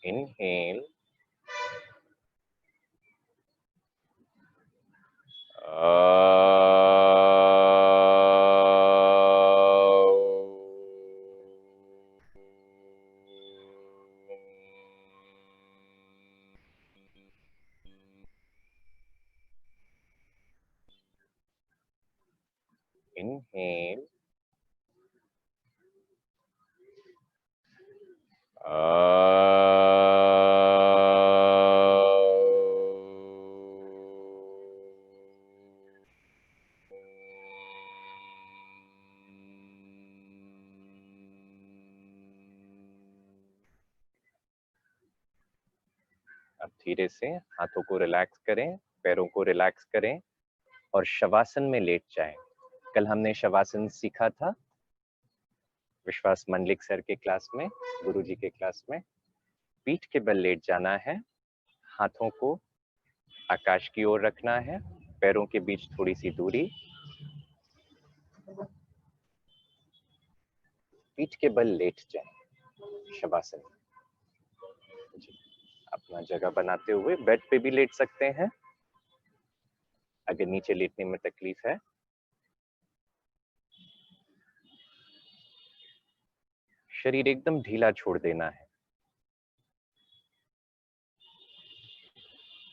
Inhale. Inhale. अब धीरे से हाथों को रिलैक्स करें, पैरों को रिलैक्स करें और शवासन में लेट जाएं. कल हमने शवासन सीखा था विश्वास मंडलिक सर के क्लास में, गुरुजी के क्लास में. पीठ के बल लेट जाना है, हाथों को आकाश की ओर रखना है, पैरों के बीच थोड़ी सी दूरी. पीठ के बल लेट जाएं शवासन में. अपना जगह बनाते हुए बेड पे भी लेट सकते हैं अगर नीचे लेटने में तकलीफ है. शरीर एकदम ढीला छोड़ देना है.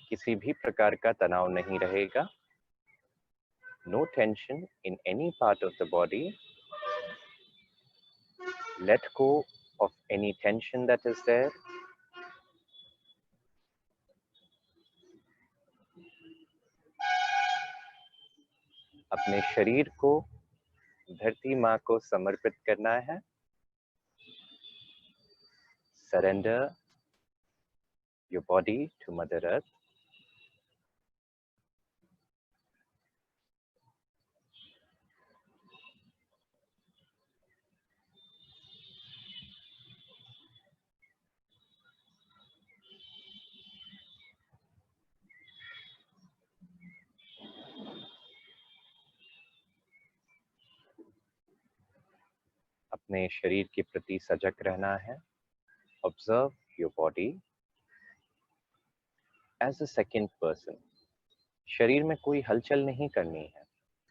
किसी भी प्रकार का तनाव नहीं रहेगा. No tension in any part of the body. Let go of any tension that is there. अपने शरीर को धरती माँ को समर्पित करना है. Surrender your body to mother earth. अपने शरीर के प्रति सजग रहना है. Observe your body as a second person. शरीर में कोई हलचल नहीं करनी है.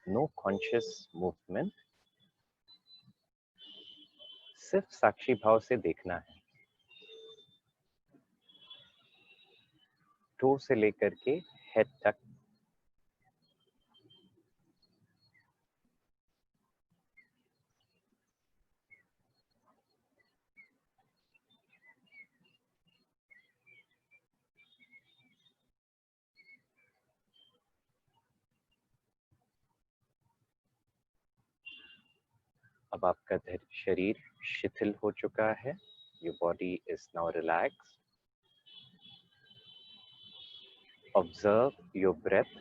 No conscious movement. सिर्फ साक्षी भाव से देखना है. टो से लेकर के हेड तक. अब आपका शरीर शिथिल हो चुका है. Your body is now relaxed. Observe your breath.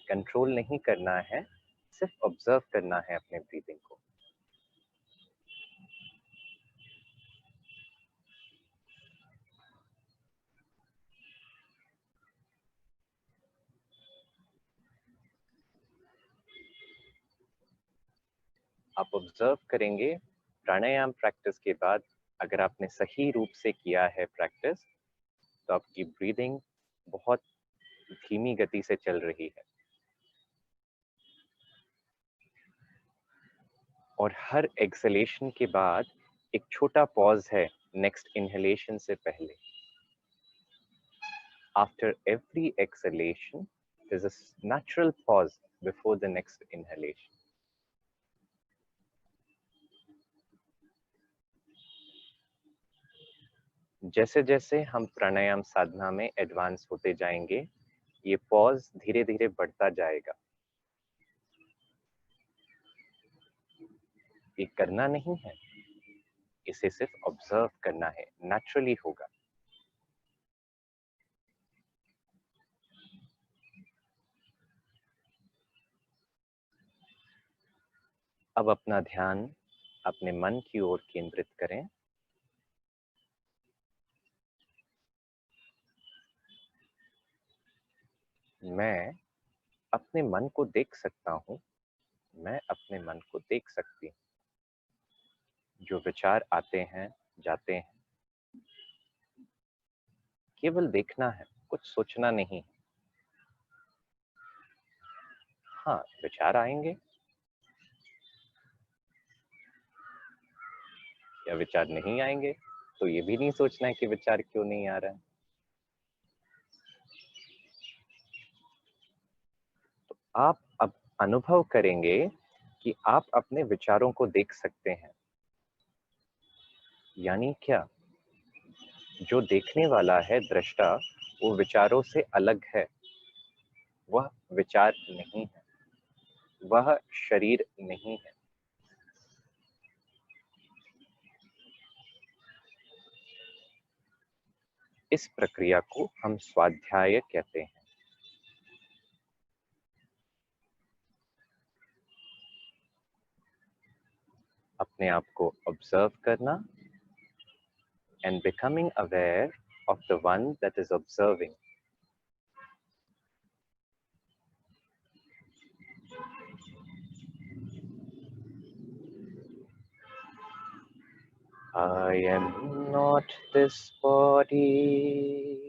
Control नहीं करना है, सिर्फ ऑब्जर्व करना है अपने ब्रीदिंग को. आप ऑब्जर्व करेंगे प्राणायाम प्रैक्टिस के बाद, अगर आपने सही रूप से किया है प्रैक्टिस, तो आपकी ब्रीदिंग बहुत धीमी गति से चल रही है. और हर एक्सलेशन के बाद एक छोटा पॉज है नेक्स्ट इनहेलेशन से पहले. After every acceleration there is a natural pause before the next inhalation. जैसे जैसे हम प्राणायाम साधना में एडवांस होते जाएंगे, ये पॉज धीरे धीरे बढ़ता जाएगा. ये करना नहीं है, इसे सिर्फ ऑब्जर्व करना है, नेचुरली होगा. अब अपना ध्यान अपने मन की ओर केंद्रित करें. मैं अपने मन को देख सकता हूँ, मैं अपने मन को देख सकती हूँ. जो विचार आते हैं जाते हैं, केवल देखना है, कुछ सोचना नहीं. हाँ, विचार आएंगे या विचार नहीं आएंगे, तो ये भी नहीं सोचना है कि विचार क्यों नहीं आ रहा है. तो आप अब अनुभव करेंगे कि आप अपने विचारों को देख सकते हैं. यानी क्या? जो देखने वाला है दृष्टा, वो विचारों से अलग है. वह विचार नहीं है, वह शरीर नहीं है. इस प्रक्रिया को हम स्वाध्याय कहते हैं. अपने आप को ऑब्जर्व करना and becoming aware of the one that is observing. I am not this body.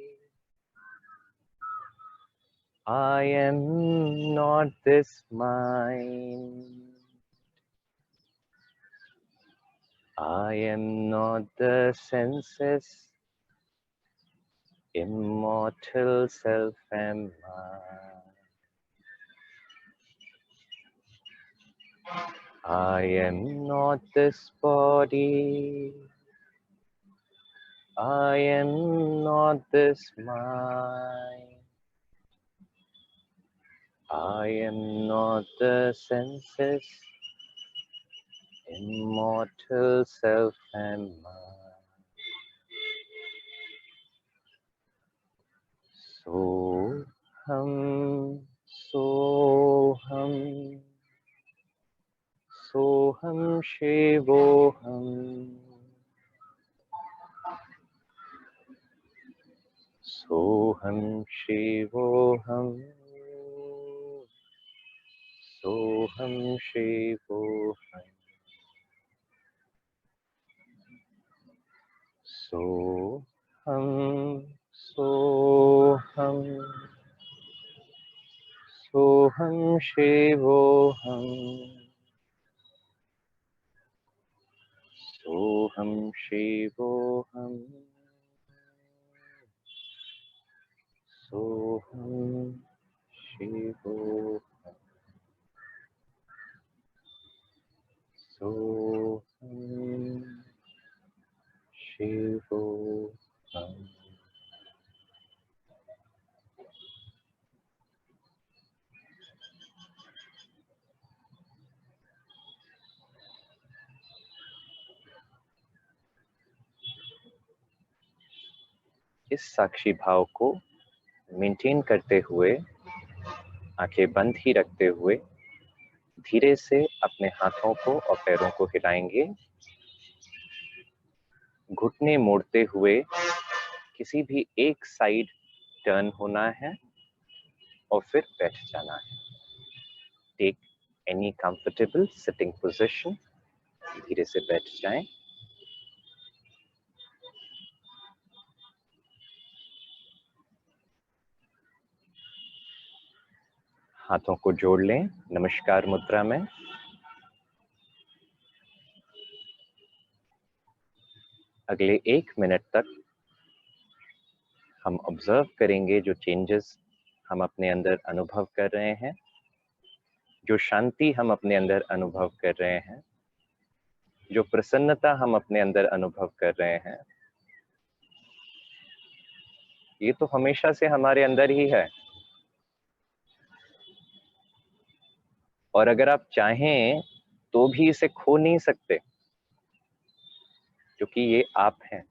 I am not this mind. I am not the senses. Immortal self am I. I am not this body. I am not this mind. I am not the senses. Immortal self am I. Soham, Soham, Soham Shivoham, Soham Shivoham, Soham Shivoham. सोहम सोहम सोहम शिवोहम सोहम शिवोहम सोहम शिवोहम सोहम शिवोहम। इस साक्षी भाव को maintain करते हुए, आंखें बंद ही रखते हुए धीरे से अपने हाथों को और पैरों को हिलाएंगे। घुटने मोड़ते हुए किसी भी एक साइड टर्न होना है और फिर बैठ जाना है। Take any comfortable sitting position, धीरे से बैठ जाएं। हाथों को जोड़ लें नमस्कार मुद्रा में। अगले 1 मिनट तक हम ऑब्जर्व करेंगे जो चेंजेस हम अपने अंदर अनुभव कर रहे हैं, जो शांति हम अपने अंदर अनुभव कर रहे हैं, जो प्रसन्नता हम अपने अंदर अनुभव कर रहे हैं। ये तो हमेशा से हमारे अंदर ही है, और अगर आप चाहें तो भी इसे खो नहीं सकते, क्योंकि ये आप हैं,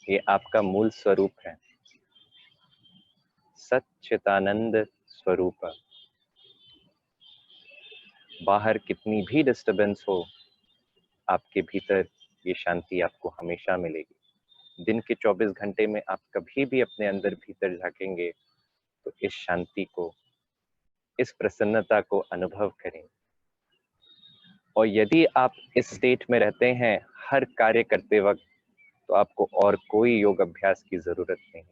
ये आपका मूल स्वरूप है, सच्चिदानंद स्वरूप। बाहर कितनी भी डिस्टरबेंस हो, आपके भीतर ये शांति आपको हमेशा मिलेगी। दिन के 24 घंटे में आप कभी भी अपने अंदर भीतर झांकेंगे तो इस शांति को, इस प्रसन्नता को अनुभव करें। और यदि आप इस स्टेट में रहते हैं हर कार्य करते वक्त, तो आपको और कोई योग अभ्यास की जरूरत नहीं।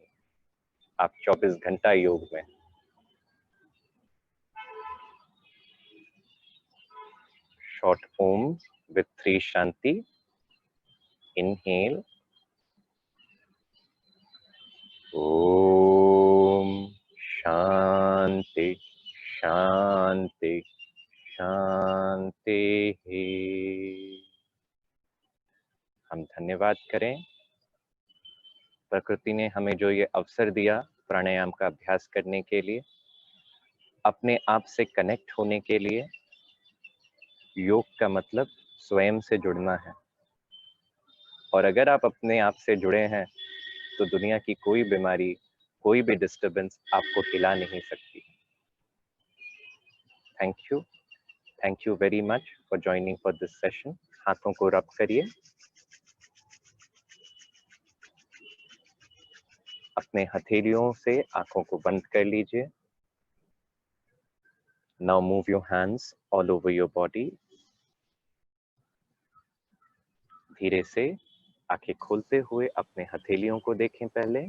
आप 24 घंटा योग में। Short Om with 3 shanti. Inhale Om shanti shanti shanti. हम धन्यवाद करें प्रकृति ने हमें जो ये अवसर दिया प्राणायाम का अभ्यास करने के लिए, अपने आप से कनेक्ट होने के लिए। योग का मतलब स्वयं से जुड़ना है, और अगर आप अपने आप से जुड़े हैं तो दुनिया की कोई बीमारी, कोई भी डिस्टरबेंस आपको हिला नहीं सकती। Thank you very much for joining for this session. हाथों को रब करिए, अपने हथेलियों से आंखों को बंद कर लीजिए। Now move your hands all over your body. धीरे से आंखें खोलते हुए अपने हथेलियों को देखें पहले।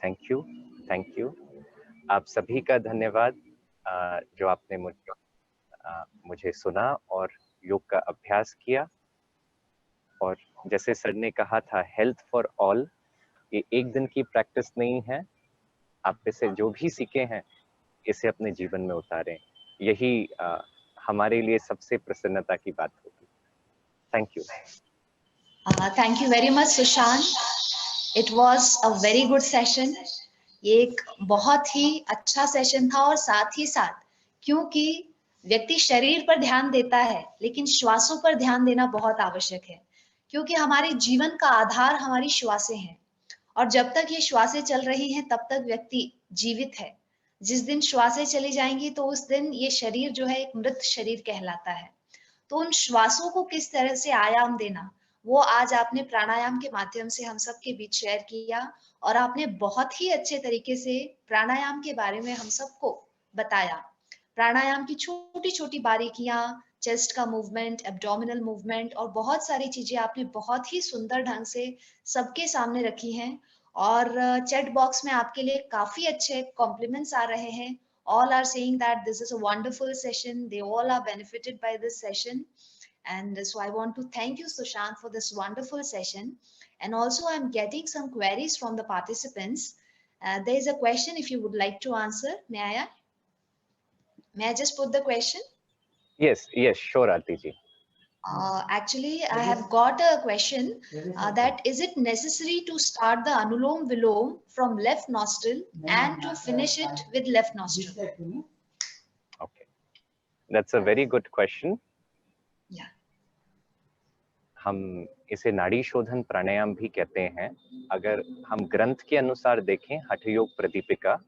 Thank you. आप सभी का धन्यवाद जो आपने मुझे सुना और योग का अभ्यास किया। और जैसे सर ने कहा था, हेल्थ फॉर ऑल, ये एक दिन की प्रैक्टिस नहीं है। आप इसे जो भी सीखे हैं इसे अपने जीवन में उतारें, यही हमारे लिए सबसे प्रसन्नता की बात होगी। Thank you. Thank you very much Sushant, it was a very good session. ये एक बहुत ही अच्छा सेशन था, और साथ ही साथ क्योंकि व्यक्ति शरीर पर ध्यान देता है लेकिन श्वासों पर ध्यान देना बहुत आवश्यक है, क्योंकि हमारे जीवन का आधार हमारी श्वासें हैं, और जब तक ये श्वासें चल रही हैं तब तक व्यक्ति जीवित है। जिस दिन श्वासें चली जाएंगी तो उस दिन ये शरीर जो है एक मृत शरीर कहलाता है। तो उन श्वासों को किस तरह से आयाम देना, वो आज आपने प्राणायाम के माध्यम से हम सबके बीच शेयर किया, और आपने बहुत ही अच्छे तरीके से प्राणायाम के बारे में हम सबको बताया। प्राणायाम की छोटी छोटी बारीकियां, चेस्ट का मूवमेंट, एब्डोमिनल मूवमेंट और बहुत सारी चीजें आपने बहुत ही सुंदर ढंग से सबके सामने रखी हैं। और चैट बॉक्स में आपके लिए काफी अच्छे कॉम्प्लीमेंट्स आ रहे हैं. All are saying that this is a wonderful session. They all are benefited by this session. And so I want to thank you, Sushant, for this wonderful session. And also I'm getting some queries from the participants. There is a question if you would like to answer. May I just put the question? Yes, sure, Aarti ji. Actually, I have got a question that is it necessary to start the Anulom Vilom from left nostril and to finish it with left nostril? Okay, that's a very good question. Yeah. हम इसे नाड़ी शोधन प्राणायाम भी कहते हैं। अगर हम ग्रंथ के अनुसार देखें, हठ योग प्रदीपिका,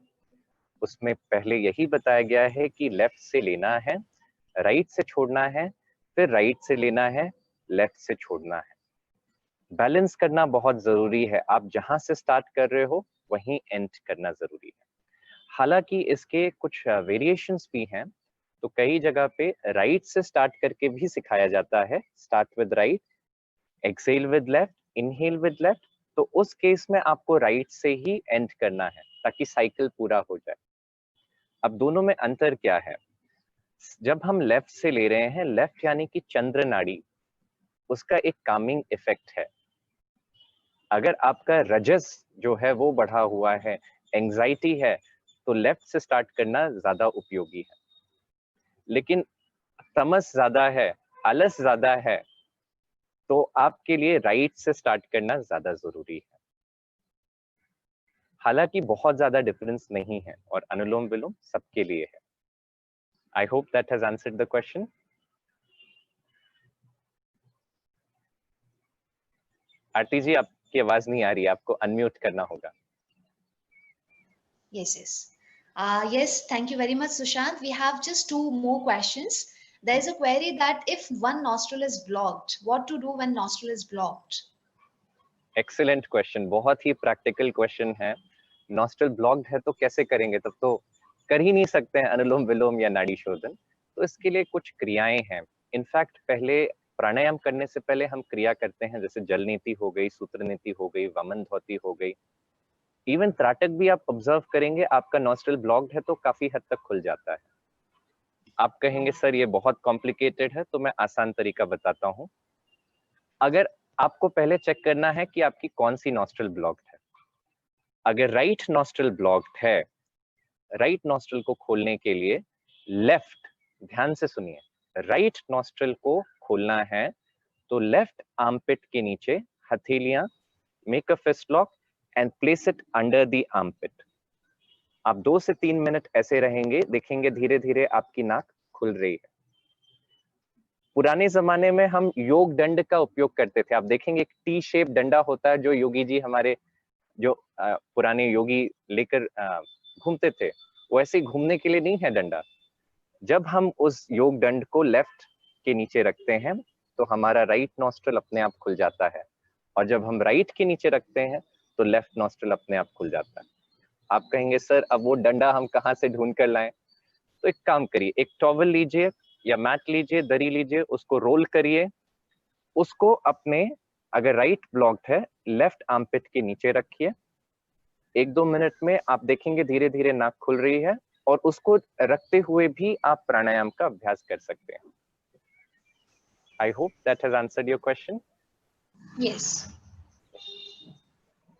उसमें पहले यही बताया गया है कि लेफ्ट से लेना है, राइट से छोड़ना है, फिर राइट से लेना है, लेफ्ट से छोड़ना है। बैलेंस करना बहुत जरूरी है। आप जहां से स्टार्ट कर रहे हो वहीं एंड करना जरूरी है। हालांकि इसके कुछ वेरिएशंस भी हैं, तो कई जगह पे राइट से स्टार्ट करके भी सिखाया जाता है। Start with right, exhale with left, inhale with left. तो उस केस में आपको राइट से ही एंड करना है ताकि साइकिल पूरा हो जाए। अब दोनों में अंतर क्या है? जब हम लेफ्ट से ले रहे हैं, लेफ्ट यानी कि चंद्र नाड़ी, उसका एक कामिंग इफेक्ट है। अगर आपका रजस जो है वो बढ़ा हुआ है, एंजाइटी है, तो लेफ्ट से स्टार्ट करना ज्यादा उपयोगी है। लेकिन तमस ज्यादा है, आलस ज्यादा है, तो आपके लिए राइट से स्टार्ट करना ज्यादा जरूरी है। हालांकि बहुत ज्यादा डिफरेंस नहीं है और अनुलोम विलोम सबके लिए है। I hope that has answered the question. Aarti ji, आपकी आवाज नहीं आ रही है, आपको अनम्यूट करना होगा। Yes. Yes, thank you very much, Sushant. We have just two more questions. There is a query that if one nostril is blocked, what to do when nostril is blocked? Excellent question, बहुत ही practical question है। Nostril blocked है तो कैसे करेंगे? तब तो कर ही नहीं सकते हैं अनुलोम विलोम या नाड़ी शोधन। तो इसके लिए कुछ क्रियाएं हैं। इनफैक्ट पहले प्राणायाम करने से पहले हम क्रिया करते हैं, जैसे जल नीति हो गई, सूत्र नीति हो गई, वमन धौती हो गई। इवन त्राटक भी आप ऑब्जर्व करेंगे, आपका नॉस्ट्रल ब्लॉक्ड है तो काफी हद तक खुल जाता है। आप कहेंगे सर ये बहुत कॉम्प्लिकेटेड है, तो मैं आसान तरीका बताता हूँ। अगर आपको पहले चेक करना है कि आपकी कौन सी नॉस्ट्रल ब्लॉक्ड है। अगर राइट नॉस्ट्रल ब्लॉक्ड है, राइट नॉस्ट्रल को खोलने के लिए लेफ्ट, ध्यान से सुनिए, राइट नॉस्ट्रल को खोलना है तो लेफ्ट आर्मपिट के नीचे हथेलियां, make a fist lock and place it under the armpit. आप 2 से 3 मिनट ऐसे रहेंगे, देखेंगे धीरे धीरे आपकी नाक खुल रही है। पुराने जमाने में हम योग दंड का उपयोग करते थे। आप देखेंगे एक टी शेप डंडा होता है जो योगी जी हमारे जो पुराने योगी लेकर घूमते थे, वो ऐसे घूमने के लिए नहीं है डंडा। जब हम उस योग दंड को लेफ्ट के नीचे रखते हैं तो हमारा राइट नॉस्ट्रल अपने आप खुल जाता है, और जब हम राइट के नीचे रखते हैं तो लेफ्ट नॉस्ट्रल अपने आप खुल जाता है। आप कहेंगे सर अब वो डंडा हम कहाँ से ढूंढ कर लाएं? तो एक काम करिए, एक टॉवल लीजिए या मैट लीजिए, दरी लीजिए, उसको रोल करिए, उसको अपने, अगर राइट ब्लॉक्ड है, लेफ्ट आर्मपिट के नीचे रखिए। 1-2 मिनट में आप देखेंगे धीरे धीरे नाक खुल रही है, और उसको रखते हुए भी आप प्राणायाम का अभ्यास कर सकते हैं। आई hope that has answered your question. Yes.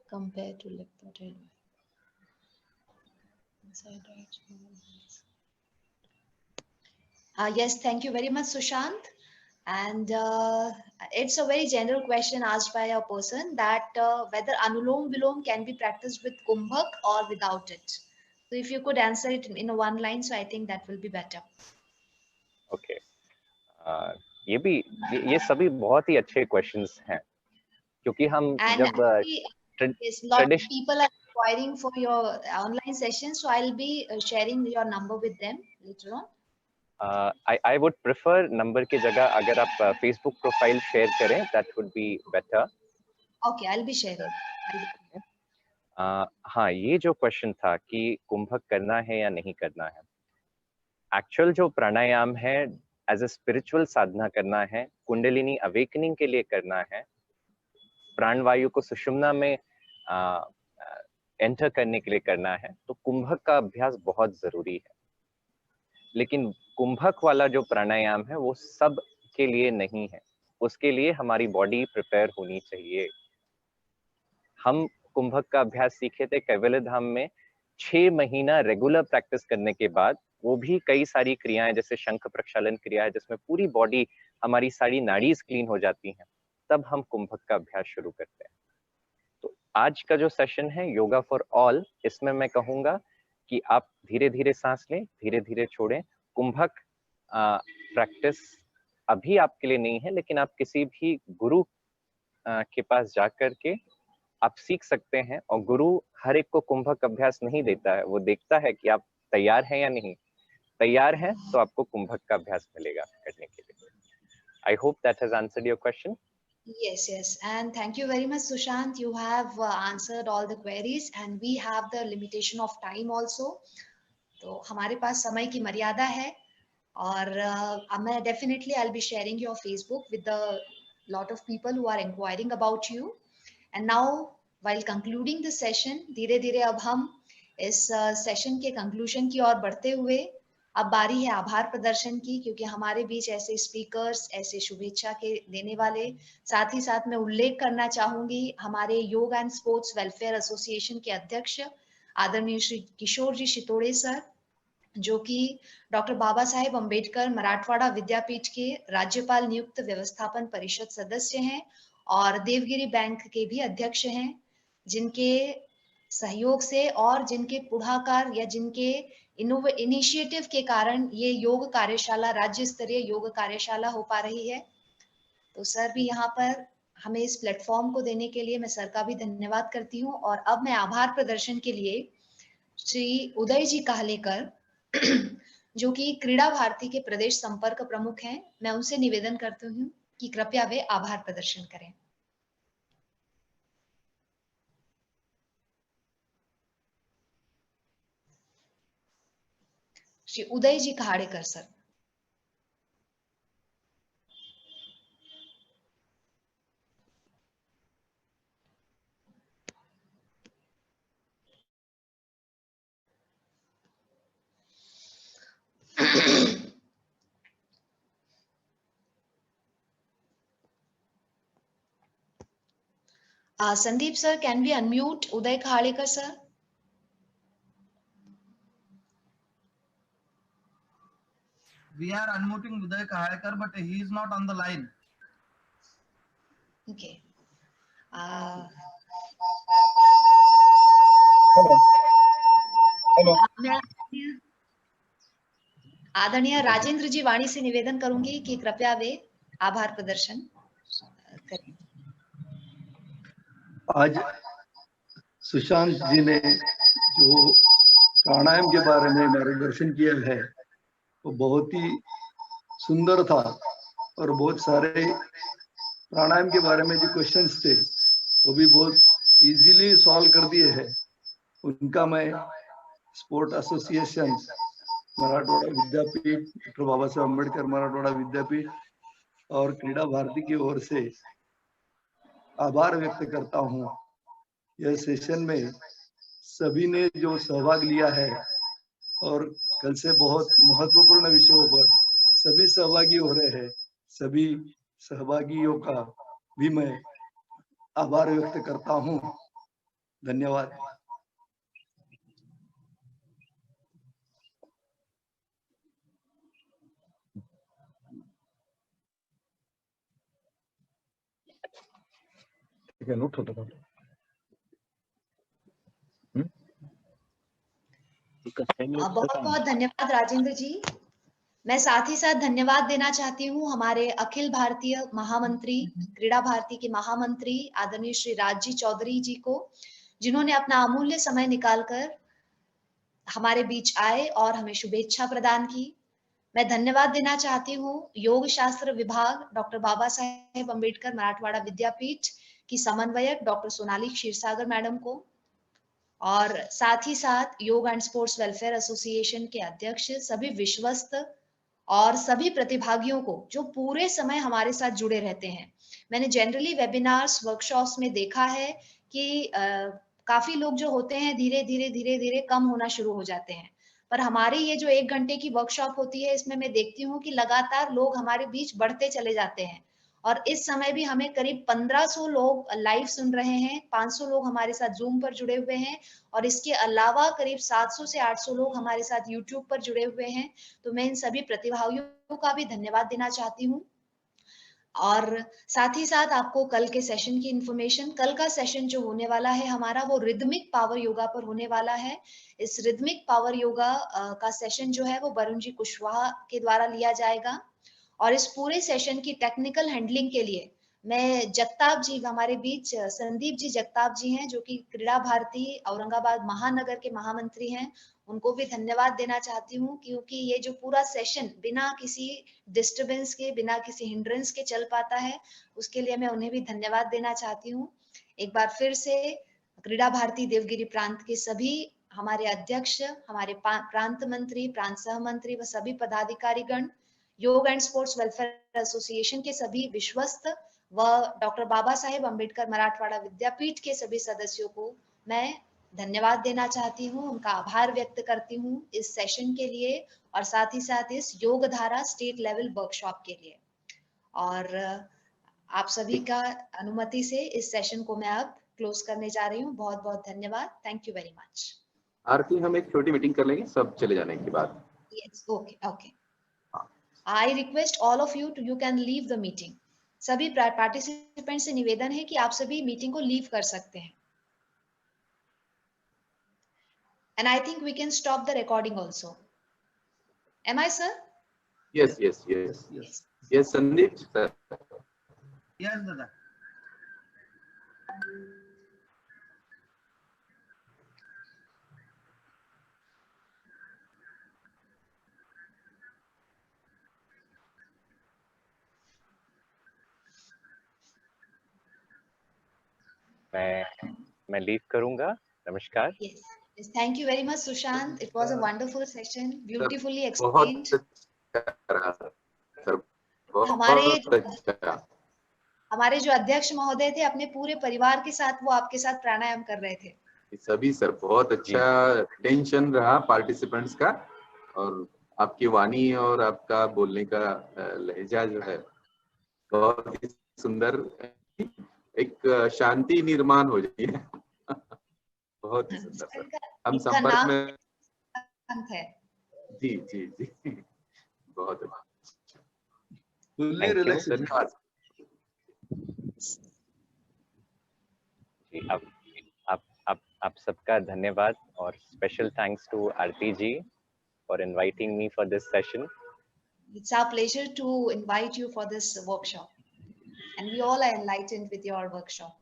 Compare to left or right. Inside right. Yes, thank you very much, Sushant. And it's a very general question asked by a person that whether Anulom Vilom can be practiced with Kumbhak or without it. So if you could answer it in a one line, so I think that will be better. Okay, ये सभी बहुत ही अच्छे questions हैं, क्योंकि हम And जब yes, lot of people are inquiring for your online session, so I'll be sharing your number with them later on. I would prefer number की जगह अगर आप फेसबुक प्रोफाइल शेयर करें, that would be better. Okay, I'll be sharing. हाँ, ये जो question था कि कुंभक करना है या नहीं करना है, एक्चुअल जो प्राणायाम है एज अ स्पिरिचुअल साधना करना है, कुंडलिनी अवेकनिंग के लिए करना है, प्राणवायु को सुषुम्ना में एंटर करने के लिए करना है, तो कुंभक का अभ्यास बहुत जरूरी है। लेकिन कुंभक वाला जो प्राणायाम है वो सब के लिए नहीं है, उसके लिए हमारी बॉडी प्रिपेयर होनी चाहिए। हम कुंभक का अभ्यास सीखे थे कैवल्य धाम में, 6 महीना रेगुलर प्रैक्टिस करने के बाद, वो भी कई सारी क्रियाएं जैसे शंख प्रक्षालन क्रिया है जिसमें पूरी बॉडी हमारी सारी नाड़ीज क्लीन हो जाती हैं, तब हम कुंभक का अभ्यास शुरू करते हैं। तो आज का जो सेशन है योगा फॉर ऑल, इसमें मैं कहूंगा कि आप धीरे धीरे सांस लें, धीरे धीरे छोड़ें। कुंभक प्रैक्टिस अभी आपके लिए नहीं है, लेकिन आप किसी भी गुरु के पास जाकर के आप सीख सकते हैं। और गुरु हर एक को कुंभक अभ्यास नहीं देता है, वो देखता है कि आप तैयार हैं या नहीं। तैयार हैं तो आपको कुंभक का अभ्यास मिलेगा करने के लिए। आई hope that has answered your question. Yes, and thank you very much, Sushant. You have answered all the queries, and we have the limitation of time also. तो हमारे पास समय की मर्यादा है, और मैं definitely I'll be sharing your Facebook with the lot of people who are inquiring about you. And now, while concluding the session, धीरे धीरे अब हम इस सेशन के कंक्लूजन की ओर बढ़ते हुए, अब बारी है आभार प्रदर्शन की, क्योंकि हमारे बीच ऐसे स्पीकर्स, ऐसे शुभेच्छा के देने वाले, साथ ही साथ मैं उल्लेख करना चाहूंगी हमारे योग एंड स्पोर्ट्स वेलफेयर एसोसिएशन के अध्यक्ष आदरणीय श्री किशोर जी शितोड़े सर, जो कि डॉक्टर बाबा साहेब अम्बेडकर मराठवाड़ा विद्यापीठ के राज्यपाल नियुक्त व्यवस्थापन परिषद सदस्य हैं और देवगिरी बैंक के भी अध्यक्ष हैं, जिनके सहयोग से और जिनके पुढ़ाकार या जिनके इनिशिएटिव के कारण ये योग कार्यशाला, राज्य स्तरीय योग कार्यशाला हो पा रही है। तो सर भी यहाँ पर हमें इस प्लेटफॉर्म को देने के लिए मैं सर का भी धन्यवाद करती हूँ। और अब मैं आभार प्रदर्शन के लिए श्री उदय जी काहलेकर, जो कि क्रीड़ा भारती के प्रदेश संपर्क प्रमुख हैं, मैं उनसे निवेदन करती हूँ कि कृपया वे आभार प्रदर्शन करें। श्री उदय जी काहलेकर sir. Sandeep sir, can we unmute Uday Khalekar sir? We are unmuting Uday Khalekar, but he is not on the line. Okay. Hello आदरणीय राजेंद्र जी वाणी से निवेदन करूंगी कि कृपया वे आभार प्रदर्शन करें। आज सुशांत जी ने जो प्राणायाम के बारे में मार्गदर्शन किया है वो बहुत ही सुंदर था, और बहुत सारे प्राणायाम के बारे में जो क्वेश्चंस थे वो भी बहुत इजीली सॉल्व कर दिए हैं। उनका मैं स्पोर्ट एसोसिएशन मराठवाड़ा विद्यापीठ, डॉक्टर बाबा साहेब अम्बेडकर मराठवाड़ा विद्यापीठ और क्रीड़ा भारती की ओर से आभार व्यक्त करता हूँ। यह सेशन में सभी ने जो सहभाग लिया है और कल से बहुत महत्वपूर्ण विषयों पर सभी सहभागी हो रहे हैं, सभी सहभागियों का भी मैं आभार व्यक्त करता हूँ। धन्यवाद। नोट होता था। बहुत बहुत धन्यवाद राजेंद्र जी। मैं साथ ही साथ धन्यवाद देना चाहती हूँ हमारे अखिल भारतीय महामंत्री, क्रीड़ा भारती के महामंत्री आदरणीय श्री राजजी चौधरी जी को, जिन्होंने अपना अमूल्य समय निकालकर हमारे बीच आए और हमें शुभेच्छा प्रदान की। मैं धन्यवाद देना चाहती हूँ योग शास्त्र विभाग डॉक्टर बाबा साहेब अम्बेडकर मराठवाड़ा विद्यापीठ की समन्वयक डॉक्टर सोनाली क्षीरसागर मैडम को, और साथ ही साथ योग एंड स्पोर्ट्स वेलफेयर एसोसिएशन के अध्यक्ष, सभी विश्वस्त और सभी प्रतिभागियों को जो पूरे समय हमारे साथ जुड़े रहते हैं। मैंने जनरली वेबिनार्स वर्कशॉप्स में देखा है कि काफी लोग जो होते हैं धीरे धीरे कम होना शुरू हो जाते हैं, पर हमारी ये जो 1 घंटे की वर्कशॉप होती है इसमें मैं देखती हूँ कि लगातार लोग हमारे बीच बढ़ते चले जाते हैं। और इस समय भी हमें करीब 1500 लोग लाइव सुन रहे हैं, 500 लोग हमारे साथ जूम पर जुड़े हुए हैं और इसके अलावा करीब 700 से 800 लोग हमारे साथ यूट्यूब पर जुड़े हुए हैं। तो मैं इन सभी प्रतिभागियों का भी धन्यवाद देना चाहती हूँ। और साथ ही साथ आपको कल के सेशन की इंफॉर्मेशन, कल का सेशन जो होने वाला है हमारा वो रिदमिक पावर योगा पर होने वाला है। इस रिदमिक पावर योगा का सेशन जो है वो वरुण जी कुशवाहा के द्वारा लिया जाएगा। और इस पूरे सेशन की टेक्निकल हैंडलिंग के लिए मैं जगताप जी, हमारे बीच संदीप जी जगताप जी हैं जो कि क्रीड़ा भारती औरंगाबाद महानगर के महामंत्री हैं, उनको भी धन्यवाद देना चाहती हूँ क्योंकि ये जो पूरा सेशन बिना किसी डिस्टरबेंस के, बिना किसी हिंड्रेंस के चल पाता है, उसके लिए मैं उन्हें भी धन्यवाद देना चाहती हूँ। एक बार फिर से क्रीड़ा भारती देवगिरी प्रांत के सभी हमारे अध्यक्ष, हमारे प्रांत मंत्री, प्रांत सह मंत्री व सभी पदाधिकारीगण, योग एंड स्पोर्ट्स वेलफेयर एसोसिएशन के सभी विश्वस्त व डॉक्टर बाबा साहेब अम्बेडकर मराठवाड़ा विद्यापीठ के सभी सदस्यों को मैं धन्यवाद देना चाहती हूँ, उनका आभार व्यक्त करती हूँ इस सेशन के लिए और साथ ही साथ इस योग धारा स्टेट लेवल वर्कशॉप के लिए। और आप सभी का अनुमति से इस सेशन को मैं अब क्लोज करने जा रही हूँ। बहुत बहुत धन्यवाद। Thank you very much. Aarti, हम एक छोटी मीटिंग कर लेंगे सब चले जाने के बाद। Yes, okay okay. I request all of you to you can leave the meeting. सभी पार्टिसिपेंट से निवेदन है कि आप सभी मीटिंग को लीव कर सकते हैं। And I think we can stop the recording also. Am I, sir? Yes, Sandeep sir. Yes, Dada. मैं लीव करूंगा। नमस्कार। Yes. Yes. Thank you very much, Sushant. It was a wonderful session, beautifully बहुत explained. अच्छा रहा sir, हमारे जो अध्यक्ष महोदय थे अपने पूरे परिवार के साथ वो आपके साथ प्राणायाम कर रहे थे। सभी सर बहुत अच्छा टेंशन रहा पार्टिसिपेंट्स का, और आपकी वाणी और आपका बोलने का लहजा जो है बहुत ही सुंदर, एक शांति निर्माण हो जाती है। बहुत ही सुंदर सर, हम संपर्क में है। जी जी जी, बहुत अच्छा, धन्यवाद जी। आप सबका धन्यवाद और special thanks to Aarti ji for inviting me for this session. It's our pleasure to invite you for this workshop, and we all are enlightened with your workshop.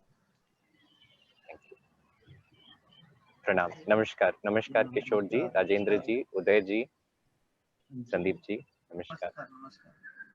प्रणाम। नमस्कार किशोर जी, राजेंद्र जी, उदय जी, संदीप जी, नमस्कार। नमस्कार।